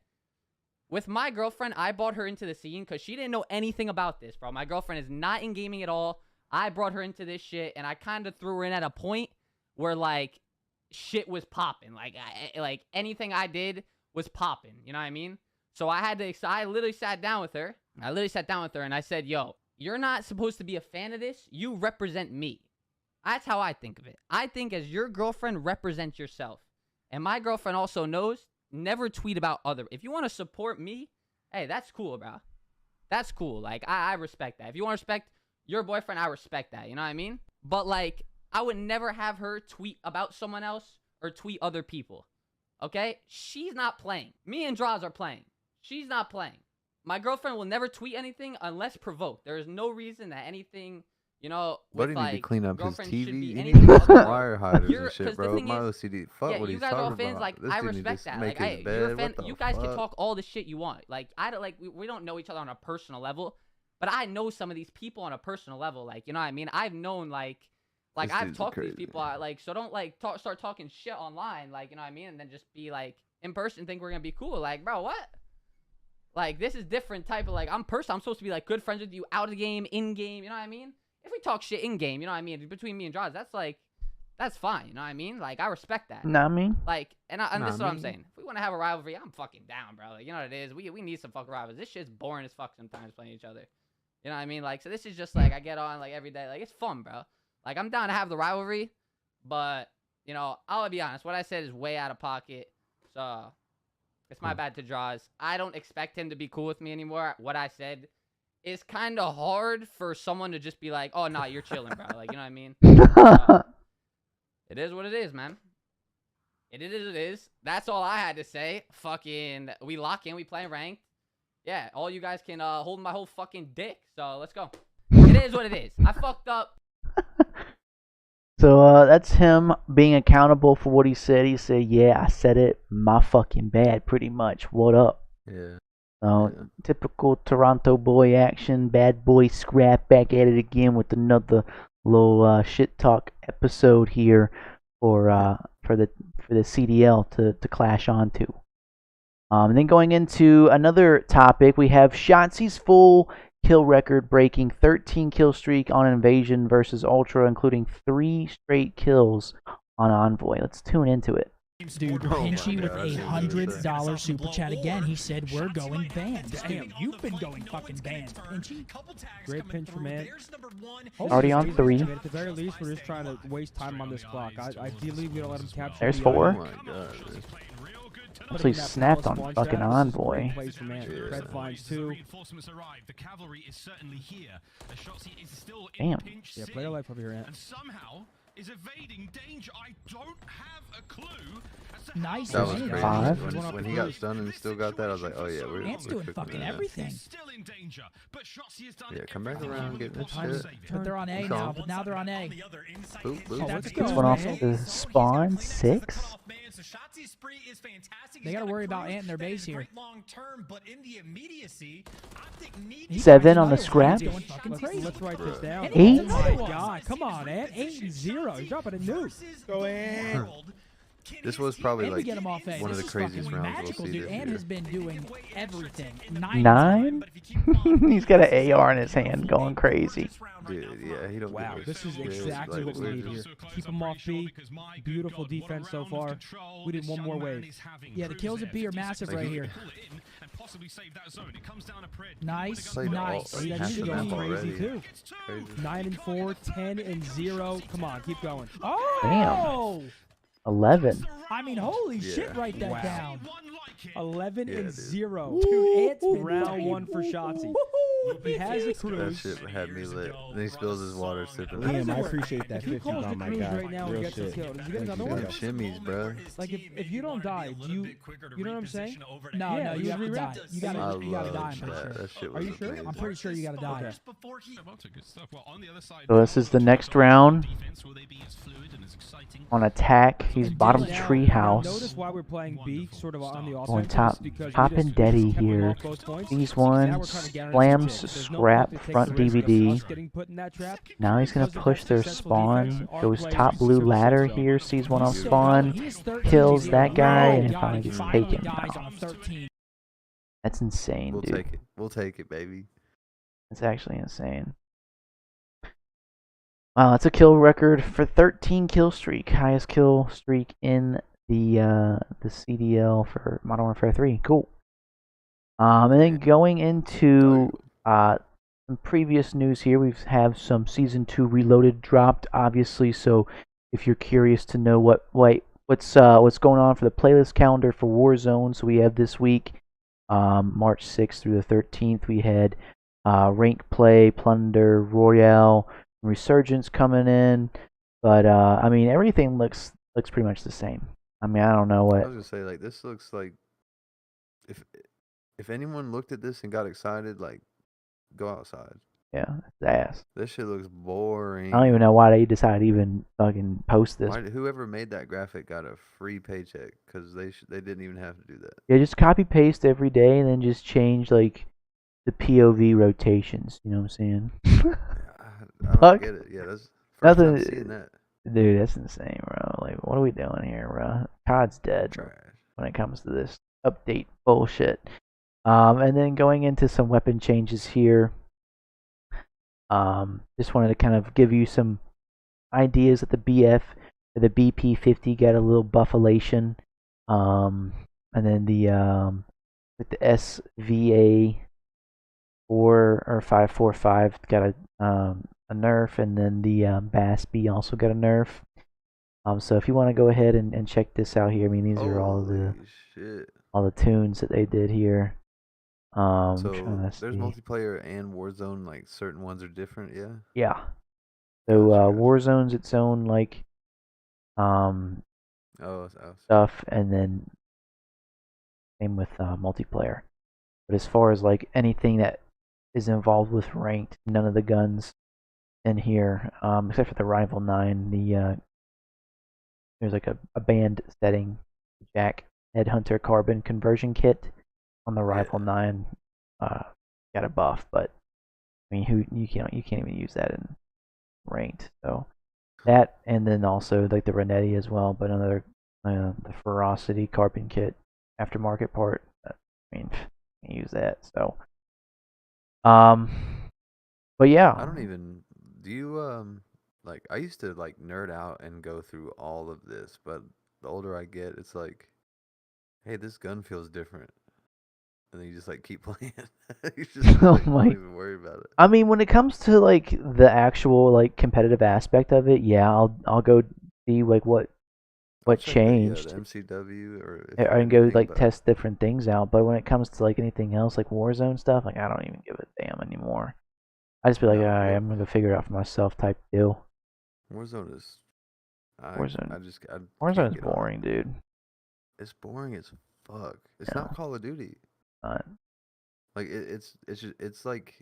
With my girlfriend, I brought her into the scene because she didn't know anything about this, bro. My girlfriend is not in gaming at all. I brought her into this shit, and I kind of threw her in at a point where, like, shit was popping. Like anything I did was popping. You know what I mean? So I literally sat down with her. And I said, yo, you're not supposed to be a fan of this. You represent me. That's how I think of it. I think as your girlfriend, represent yourself. And my girlfriend also knows, never tweet about other. If you want to support me, hey, that's cool, bro. That's cool. Like, I respect that. If you want to respect your boyfriend, I respect that. You know what I mean? But, like, I would never have her tweet about someone else or tweet other people. Okay? She's not playing. Me and Draws are playing. She's not playing. My girlfriend will never tweet anything unless provoked. There is no reason that anything, you know, with, Buddy need to clean up his TV. He needs to get some wire hiders and shit, bro. My OCD. Fuck what he's talking about. You guys are all fans. Like, I respect that. Like, you're a fan. You guys can talk all the shit you want. Like, I don't like. We don't know each other on a personal level, but I know some of these people on a personal level. Like, you know what I mean? I've known like I've talked to these people. Like, so don't like start talking shit online. Like, you know what I mean? And then just be like in person, think we're gonna be cool. Like, bro, what? Like, this is different type of like I'm supposed to be like good friends with you out of the game, in game. You know what I mean? If we talk shit in game, you know what I mean? Between me and Draws, that's like, that's fine. You know what I mean? Like, I respect that. Nah, I mean. Like, and this is what I'm saying. If we want to have a rivalry, I'm fucking down, bro. Like, you know what it is? We need some fucking rivals. This shit's boring as fuck sometimes playing each other. You know what I mean? Like, so this is just like, I get on like every day. Like, it's fun, bro. Like, I'm down to have the rivalry, but, you know, I'll be honest. What I said is way out of pocket. So, it's my bad to Draws. I don't expect him to be cool with me anymore. What I said is kind of hard for someone to just be like, oh, nah, you're chilling, bro. Like, you know what I mean? It is what it is, man. It is what it is. That's all I had to say. Fucking, we lock in, we play ranked. Yeah, all you guys can hold my whole fucking dick. So, let's go. It is what it is. I fucked up. So that's him being accountable for what he said. He said, "Yeah, I said it. My fucking bad, pretty much. What up?" Yeah. So Yeah. typical Toronto boy action. Bad boy scrap back at it again with another little shit talk episode here for the CDL to clash onto. And then going into another topic, we have Shotzi's full kill record breaking 13 kill streak on Invasion versus Ultra, including 3 straight kills on Envoy. Let's tune into it. Dude, Oh my Pinchy with God, a dude, $100 super chat again. He said we're going banned. Damn, you've been going fucking banned, Pinchy. Great pinch from man. Already on 3. At the very least, we're just trying to waste time on this clock. Ideally, we don't let him capture. There's the 4. Oh my God. Dude. Actually snapped on fucking Envoy. Red finds 2. Damn. Yeah, player life over here, Ant. Is evading danger. I don't have a clue. Nice. That was man. crazy. 5. When he got stunned and still got that, I was like, oh yeah, we're Ant's doing cooking fucking that. everything. Still in danger, but Shotzi has done Yeah, come back around, get this possible shit. to save it. But they're on A Let's now. go. But now they're on A. Boop, boop. Oh, let's go. This one off man. the spawn 6. They gotta worry about Ant in their base here. 7 on the scrap. He's going fucking crazy. Let's write this down. 8. Oh my God, come on, Ant. 8 and 0. He's dropping a nuke. Go in. This was probably And we like get him off A. one of This the is craziest fucking rounds we'll magical, see dude. this Ant year. has been doing everything. 9. He's got an AR in his hand, going crazy. Dude, yeah, he don't Wow, give a this is shit. exactly Like, what we we're need here. just- Keep him off B. Beautiful defense so far. We need one more wave. Yeah, the kills at B are massive right here. Nice, Played nice. all- That half is the going map crazy already. too. Crazy. 9 and 4, 10 and 0. Come on, keep going. Damn. Oh! 11. I mean, holy Yeah. shit, write that Wow. down. 11 Yeah, and dude. 0. Dude, Ant's been Round fucking- 1 for Shotzi. He has a That cruise. shit had me lit. Then he spills his water sipping. How does Liam, it I work? appreciate that If he 50 calls the bomb I cruise got. right now and Real gets the shit. kill, does he get another Them one? shimmies, bro. Like if you don't die, do you know what I'm saying? No, Yeah, no, you you have to re-roll. die. You I gotta love die, I'm pretty that. sure. That shit Are was you sure? amazing. I'm pretty sure you gotta die. So this is the next round. On attack, he's bottom Now, tree Notice house. why we're playing B sort of on the Going offense top, because top we and just Deddy kept them here. off both points. These Now we're ones, trying to guarantee slams, ticks. There's no scrap, point to take front the risk of DVD. us getting put in that trap. Now he's gonna Because of push that their successful spawn. defense, our Goes players top blue serve ladder success. here. Sees one off He's spawn. He's 13 kills to that 0. guy, Oh, and God, finally he gets finally taken dies down. on a 13. That's insane, We'll dude. take it. We'll take it, baby. That's actually insane. Wow, that's a kill record for 13 kill streak, highest kill streak in the CDL for Modern Warfare 3. Cool. And then going into some previous news here, we have some Season 2 Reloaded dropped, obviously. So if you're curious to know what's going on for the playlist calendar for Warzone, so we have this week, March 6th through the 13th, we had Rank Play, Plunder, Royale, Resurgence coming in. But I mean, everything looks pretty much the same. I mean, I don't know I what. was gonna say, like, this looks like if anyone looked at this and got excited, like, go outside. Yeah, it's ass. This shit looks boring. I don't even know why they decided to even fucking post this. Whoever made that graphic got a free paycheck because they didn't even have to do that. Yeah, just copy paste every day and then just change like the POV rotations. You know what I'm saying? I don't Fuck. get it. Yeah, that's first Nothing. time seeing that. Dude, that's insane, bro. Like, what are we doing here, bro? COD's dead Trash. when it comes to this update bullshit. And then going into some weapon changes here. Just wanted to kind of give you some ideas that the BF or the BP50 got a little buffalation. And then the with the SVA 4 or 545 got a nerf, and then the Bass B also got a nerf. So if you want to go ahead and check this out here, I mean these are all Holy shit. the tunes that they did here. I'm So trying to there's see. multiplayer and Warzone. Like certain ones are different. Yeah. Yeah. So Gotcha. Warzone's its own like Oh, stuff, and then same with multiplayer. But as far as like anything that is involved with ranked, none of the guns in here, except for the Rival 9. There's like a band setting, Jack Headhunter Carbon Conversion Kit on the Rival 9. Got a buff, but I mean, you can't even use that in ranked. So that, and then also like the Renetti as well, but another the Ferocity Carbon Kit aftermarket part. I mean, can't use that. So, but yeah. I don't even. Do you like? I used to like nerd out and go through all of this, but the older I get, it's like, hey, this gun feels different, and then you just like keep playing. You just Oh like, my. don't even worry about it. I mean, when it comes to like the actual like competitive aspect of it, yeah, I'll go see like what I'll check changed, the MCW or if and go anything, like but test different things out. But when it comes to like anything else, like Warzone stuff, like I don't even give a damn anymore. I just be like, no, alright, I'm gonna go figure it out for myself type deal. Warzone is. I Warzone, just I can't Warzone is get on it. boring, dude. It's boring as fuck. It's No. not Call of Duty. Not. Like it's like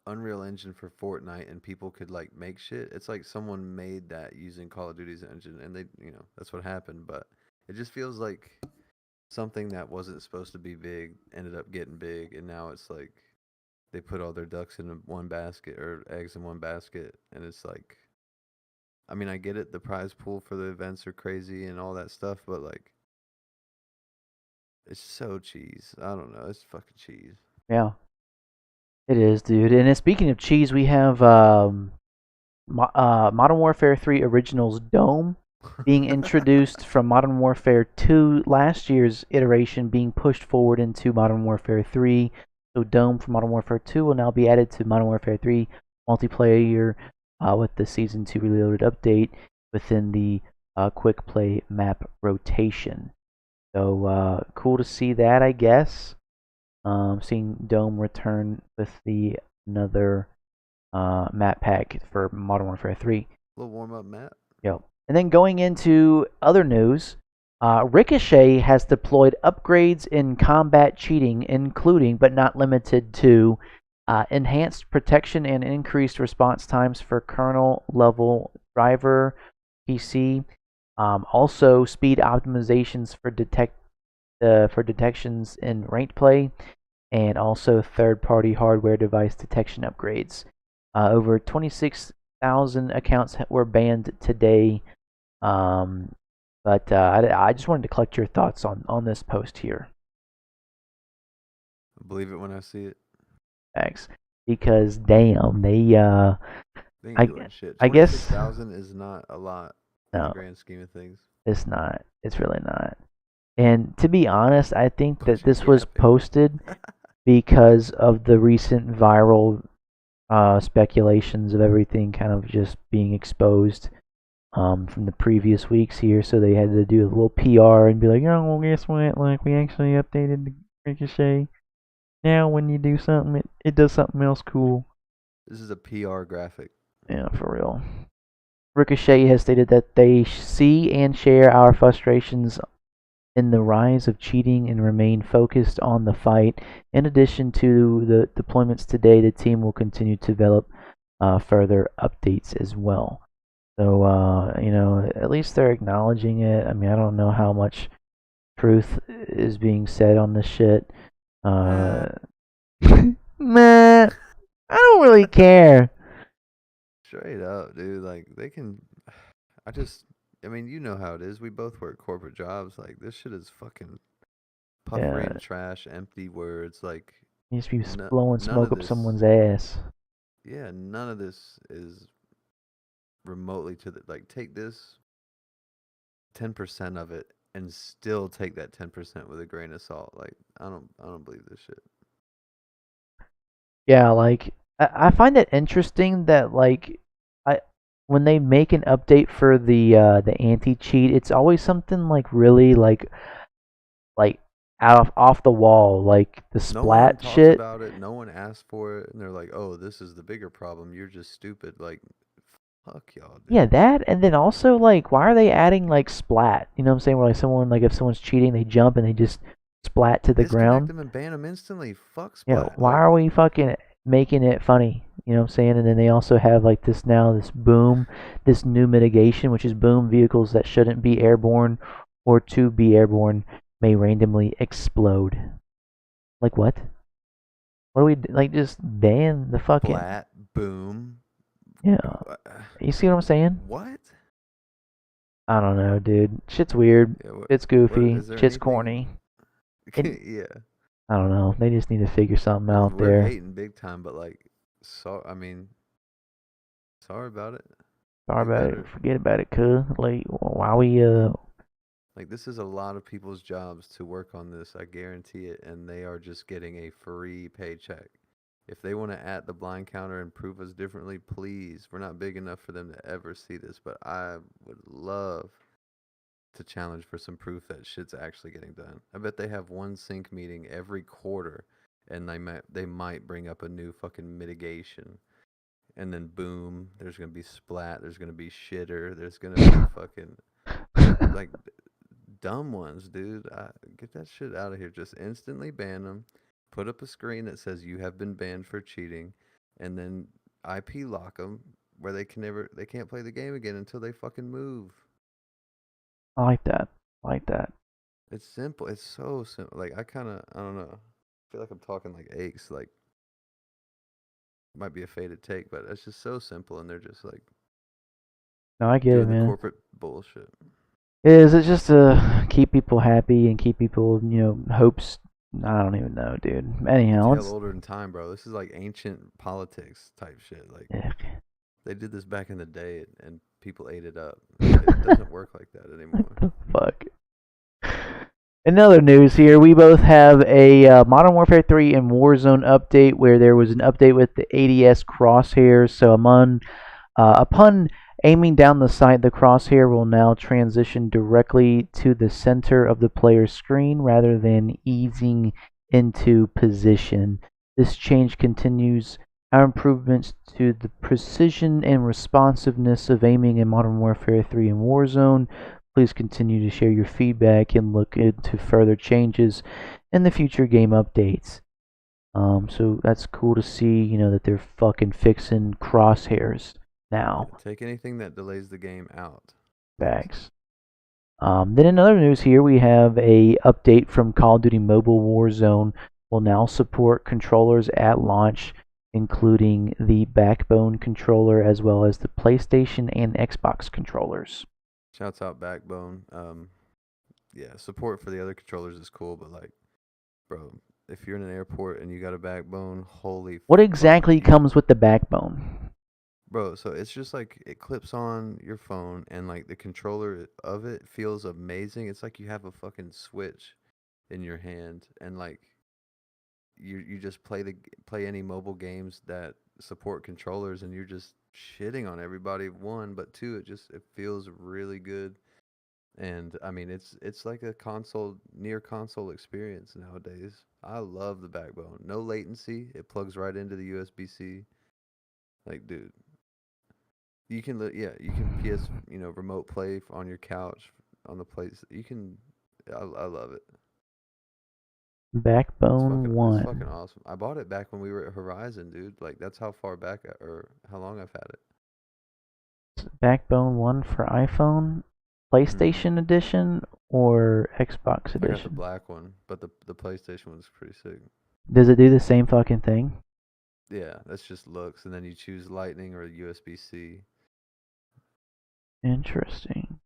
Unreal Engine for Fortnite, and people could like make shit. It's like someone made that using Call of Duty's engine, and they, that's what happened. But it just feels like something that wasn't supposed to be big ended up getting big, and now it's like they put all their ducks in one basket or eggs in one basket, and it's like, I mean, I get it. The prize pool for the events are crazy and all that stuff, but like, it's so cheese. I don't know. It's fucking cheese. Yeah, it is, dude. And then speaking of cheese, we have Modern Warfare 3 Originals Dome being introduced from Modern Warfare 2, last year's iteration, being pushed forward into Modern Warfare 3. So Dome from Modern Warfare 2 will now be added to Modern Warfare 3 multiplayer with the Season 2 Reloaded update within the quick play map rotation. So cool to see that, I guess. Seeing Dome return with another map pack for Modern Warfare 3. A little warm up, Matt. Yep. And then going into other news, Ricochet has deployed upgrades in combat cheating, including but not limited to enhanced protection and increased response times for kernel level driver PC. Also, speed optimizations for detections in ranked play, and also third-party hardware device detection upgrades. Over 26,000 accounts were banned today. But I just wanted to collect your thoughts on this post here. I believe it when I see it. Thanks. Because damn, They ain't doing shit. I guess 26,000 is not a lot in the no, grand scheme of things. it's not. It's really not. And to be honest, I think that Bunch of this was yapping. posted because of the recent viral speculations of everything kind of just being exposed from the previous weeks here. So they had to do a little PR and be like, oh, well, guess what? Like, we actually updated the Ricochet. Now when you do something, it does something else cool. This is a PR graphic. Yeah, for real. Ricochet has stated that they see and share our frustrations in the rise of cheating and remain focused on the fight. In addition to the deployments today, the team will continue to develop further updates as well. So, at least they're acknowledging it. I mean, I don't know how much truth is being said on this shit. Nah, I don't really care. Straight up, dude. Like, they can. I mean, you know how it is. We both work corporate jobs. Like, this shit is fucking puffery trash, empty words. Like, You just be blowing smoke up someone's ass. Yeah, none of this is remotely to the, like, take this 10% of it and still take that 10% with a grain of salt. Like, I don't believe this shit. Yeah, like I find it interesting that like when they make an update for the anti-cheat, it's always something like really like off the wall, like the No one splat talks shit. about it. No one asked for it, and they're like, "Oh, this is the bigger problem. You're just stupid." Like, fuck y'all, dude. Yeah, that, and then also like why are they adding like splat? You know what I'm saying? Where like someone, like if someone's cheating, they jump and they just splat to the Disconnect ground. them and ban them instantly. Fuck Yeah, splat. why Like, are we fucking making it funny. You know what I'm saying? And then they also have like this now, this boom, this new mitigation, which is boom vehicles that shouldn't be airborne or to be airborne may randomly explode. Like what? What do we like? Just ban the fucking Flat, boom. yeah. uh, You see what I'm saying? What? I don't know, dude. Shit's weird. Yeah, It's goofy. is there Shit's anything? corny. And Yeah. I don't know. They just need to figure something out We're there. hating big time, but like, I mean, sorry about it. Sorry Do about better. it. Forget about it, cuz. Like, why we Like, this is a lot of people's jobs to work on this. I guarantee it, and they are just getting a free paycheck. If they want to add the blind counter and prove us differently, please. We're not big enough for them to ever see this, but I would love to challenge for some proof that shit's actually getting done. I bet they have one sync meeting every quarter, and they might bring up a new fucking mitigation, and then boom, there's gonna be splat, there's gonna be shitter, there's gonna be fucking like dumb ones, dude. Get that shit out of here. Just instantly ban them. Put up a screen that says you have been banned for cheating, and then IP lock them where they can't play the game again until they fucking move. I like that. I like that. It's simple. It's so simple. Like, I don't know. I feel like I'm talking like aches. Like, might be a faded take, but it's just so simple, and they're just like No, I get doing it, the man. corporate bullshit. Is it just to keep people happy and keep people, hopes? I don't even know, dude. Anyhow, Tale older than time, bro. This is like ancient politics type shit. Like, they did this back in the day, and people ate it up. It doesn't work like that anymore. What the fuck? In other news here, we both have a Modern Warfare 3 and Warzone update where there was an update with the ADS crosshairs. So upon aiming down the sight, the crosshair will now transition directly to the center of the player's screen rather than easing into position. This change continues our improvements to the precision and responsiveness of aiming in Modern Warfare 3 and Warzone. Please continue to share your feedback and look into further changes in the future game updates. So that's cool to see, that they're fucking fixing crosshairs now. Take anything that delays the game out. Facts. Then in other news here, we have a update from Call of Duty Mobile Warzone will now support controllers at launch, including the Backbone controller as well as the PlayStation and Xbox controllers. Shouts out Backbone. Yeah, support for the other controllers is cool, but like, bro, if you're in an airport and you got a Backbone, holy What fuck, exactly dude. comes with the Backbone? Bro, so it's just like it clips on your phone, and like the controller of it feels amazing. It's like you have a fucking switch in your hand, and like you just play any mobile games that support controllers, and you're just shitting on everybody. One, but two, it feels really good. And I mean, it's like a near console experience nowadays. I love the Backbone. No latency. It plugs right into the USB-C. Like, dude, you can remote play on your couch on the place. I love it. Backbone It's fucking 1. awesome. I bought it back when we were at Horizon, dude. Like, that's how far back or how long I've had it. Backbone 1 for iPhone, PlayStation edition, or Xbox I got the edition? black one, but the PlayStation one's pretty sick. Does it do the same fucking thing? Yeah, that's just looks, and then you choose Lightning or USB-C. Interesting.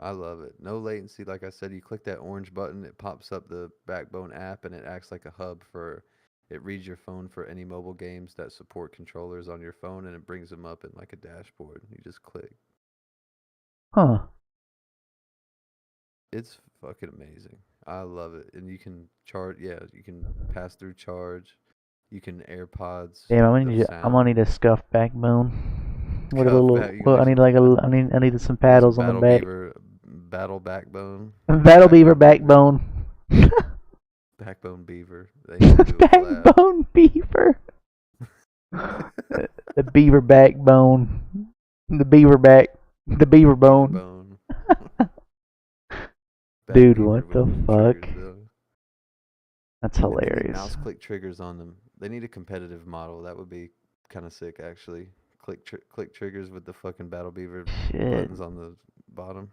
I love it. No latency. Like I said, you click that orange button, it pops up the Backbone app, and it acts like a hub it reads your phone for any mobile games that support controllers on your phone, and it brings them up in like a dashboard. You just click. Huh. It's fucking amazing. I love it. And you can you can pass through charge. You can AirPods. Damn, I'm I'm gonna need a scuff backbone. What a Cuff little. back, you Well, I need need like I needed some paddles on the back. Battle Backbone. Battle Beaver backbone. Backbone Beaver. They need to do a collab. Backbone Beaver. The beaver backbone. The beaver back. The beaver bone. Dude, Beaver what the with fuck? triggers, though. That's And they need hilarious. mouse click triggers on them. They need a competitive model. That would be kind of sick, actually. Click triggers with the fucking Battle Beaver Shit. buttons on the bottom.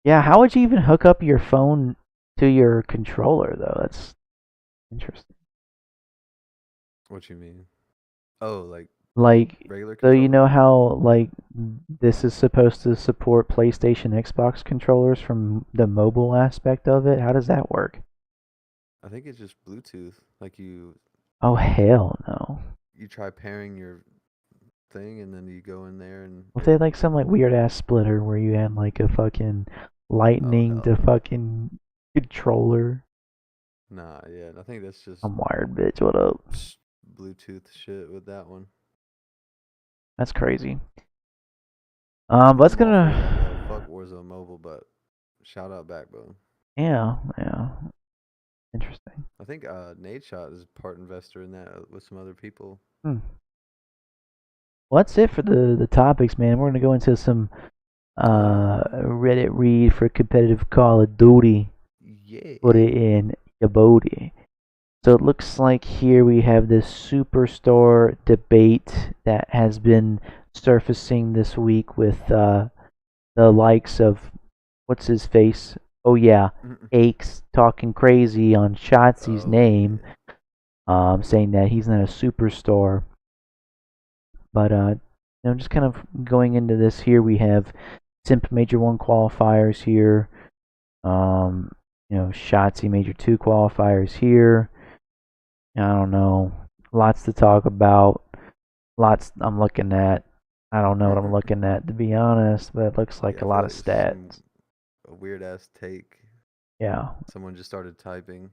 Yeah, how would you even hook up your phone to your controller though? That's interesting. What you mean? Oh, like Like, regular so you controller? know how like this is supposed to support PlayStation, Xbox controllers from the mobile aspect of it? How does that work? I think it's just Bluetooth. Like Oh hell no. you try pairing your thing, and then you go in there and If they had like some like weird ass splitter where you had like a fucking lightning hell to no. fucking controller. Nah, yeah, I think that's just I'm wired, bitch. What up? Bluetooth shit with that one. That's crazy. But I'm that's all for that, gonna. though. Fuck Warzone Mobile, but shout out Backbone. Yeah, yeah. Interesting. I think Nate Shot is part investor in that with some other people. Well, that's it for the topics, man. We're gonna go into some Reddit read for competitive Call of Duty. Yeah. Put it in your body. So it looks like here we have this superstore debate that has been surfacing this week with the likes of what's his face? Oh yeah, Aches talking crazy on Shotzi's Oh, name, yeah. saying that he's not a superstar. But just kind of going into this here, we have Simp Major 1 qualifiers here. Shotzi Major 2 qualifiers here. I don't know. Lots to talk about. Lots I'm looking at. I don't know what I'm looking at, to be honest, but it looks like Yeah, a I lot feel of like stats. a weird ass take. Yeah, Someone just started typing.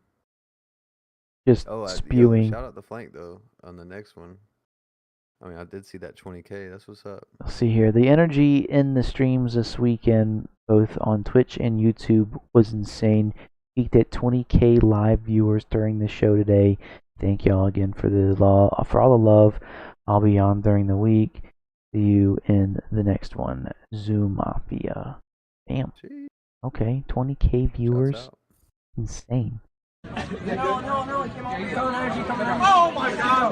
just Yo, spewing. shout out the flank though on the next one. I mean, I did see that 20K. That's what's up. Let's see here. The energy in the streams this weekend, both on Twitch and YouTube, was insane. Peaked at 20K live viewers during the show today. Thank y'all again for all the love. I'll be on during the week. See you in the next one. Zoom Mafia. Damn. Jeez. Okay, 20K Shouts viewers. out. Insane. Oh my god!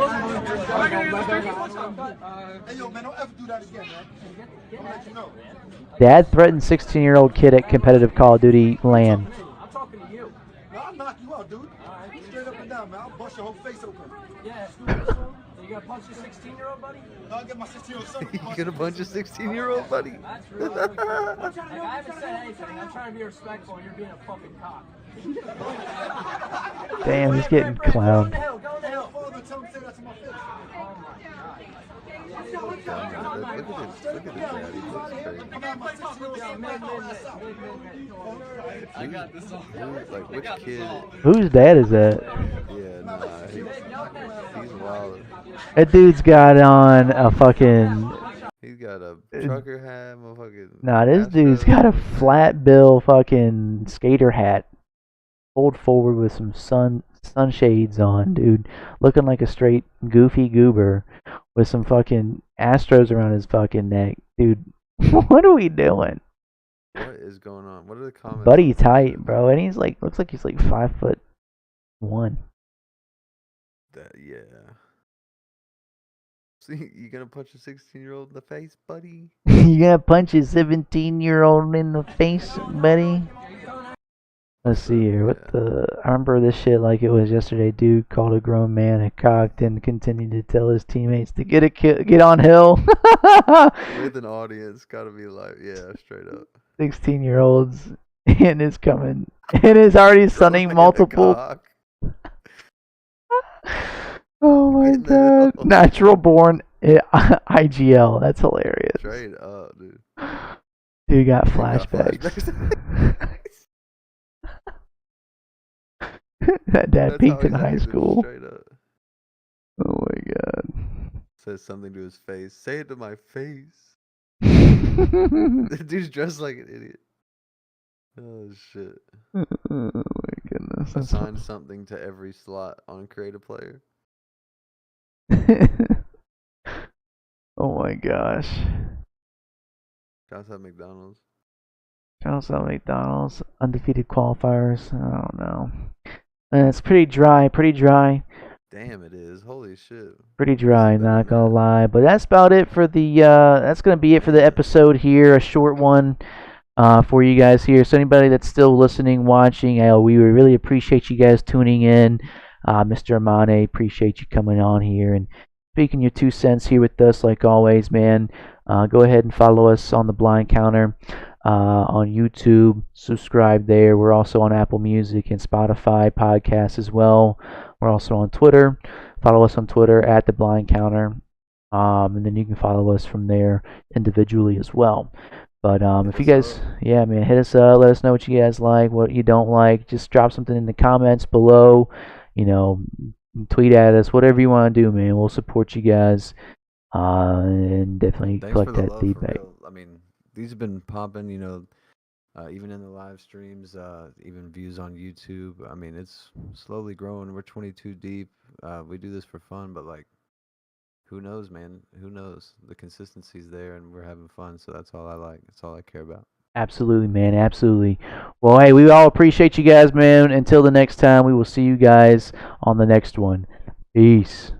Hey yo, man, don't ever do that again, man. I'll let you know. Dad threatened 16-year-old kid at competitive Call of Duty LAN. I'm talking to you. No, I'll knock you out, dude. Straight up and down, man. I'll bust your whole face open. Yeah, you gonna punch your 16-year-old buddy? No, I'll get my 16-year-old son. You get a bunch of 16-year-old buddy. That's really I haven't said anything. I'm trying to be respectful, and you're being a fucking cock. Damn, he's getting clowned. Go to hell. Father, tell him to say that to my face. Oh my god. Look at this dad. He looks crazy. I got this on. Like, which kid? Whose dad is that? Yeah, nah. He's wild. That dude's got on a fucking. He's got a trucker hat, motherfucking. Nah, this dude's got a flat bill fucking skater hat. Pulled forward with some sunshades on, dude. Looking like a straight goofy goober with some fucking Astros around his fucking neck. Dude, what are we doing? What is going on? What are the comments? Buddy tight, bro. And he's like, looks like he's like 5'1". Yeah. See, you gonna punch a 16-year-old in the face, buddy? You gonna punch a 17-year-old in the face, buddy? Let's see here. I remember this shit like it was yesterday. Dude called a grown man a cock and continued to tell his teammates to get on hill. With an audience, gotta be like, yeah, straight up. 16-year-olds and is coming and is already sunning multiple. Oh my god! Natural born IGL. That's hilarious. Straight up, dude. Dude got flashbacks. That dad peaked in high school. Oh my god. Says something to his face. Say it to my face. The dude's dressed like an idiot. Oh shit. Oh my goodness. Assign something to every slot on create a player. Oh my gosh. Shouts out McDonald's. Shouts out McDonald's. Undefeated qualifiers. I don't know. And it's pretty dry. Damn, it is. Holy shit. Pretty This is dry, better not than gonna that. lie. But that's about it for the. That's gonna be it for the episode here. A short one. For you guys here. So anybody that's still listening, watching, we really appreciate you guys tuning in. Mr. Amane, appreciate you coming on here and speaking your 2 cents here with us, like always, man. Go ahead and follow us on the Blind Counter on YouTube. Subscribe there. We're also on Apple Music and Spotify podcasts as well. We're also on Twitter. Follow us on Twitter at the Blind Counter, and then you can follow us from there individually as well. But if you Hit us guys, up. yeah, man, hit us up. Let us know what you guys like, what you don't like. Just drop something in the comments below. You know, tweet at us, whatever you want to do, man. We'll support you guys, and definitely Thanks for collect the that love, for feedback. real. I mean, these have been popping, even in the live streams, even views on YouTube. I mean, it's slowly growing. We're 22 deep. We do this for fun, but like, who knows, man? Who knows? The consistency's there, and we're having fun. So that's all I like. That's all I care about. Absolutely, man. Absolutely. Well, hey, we all appreciate you guys, man. Until the next time, we will see you guys on the next one. Peace.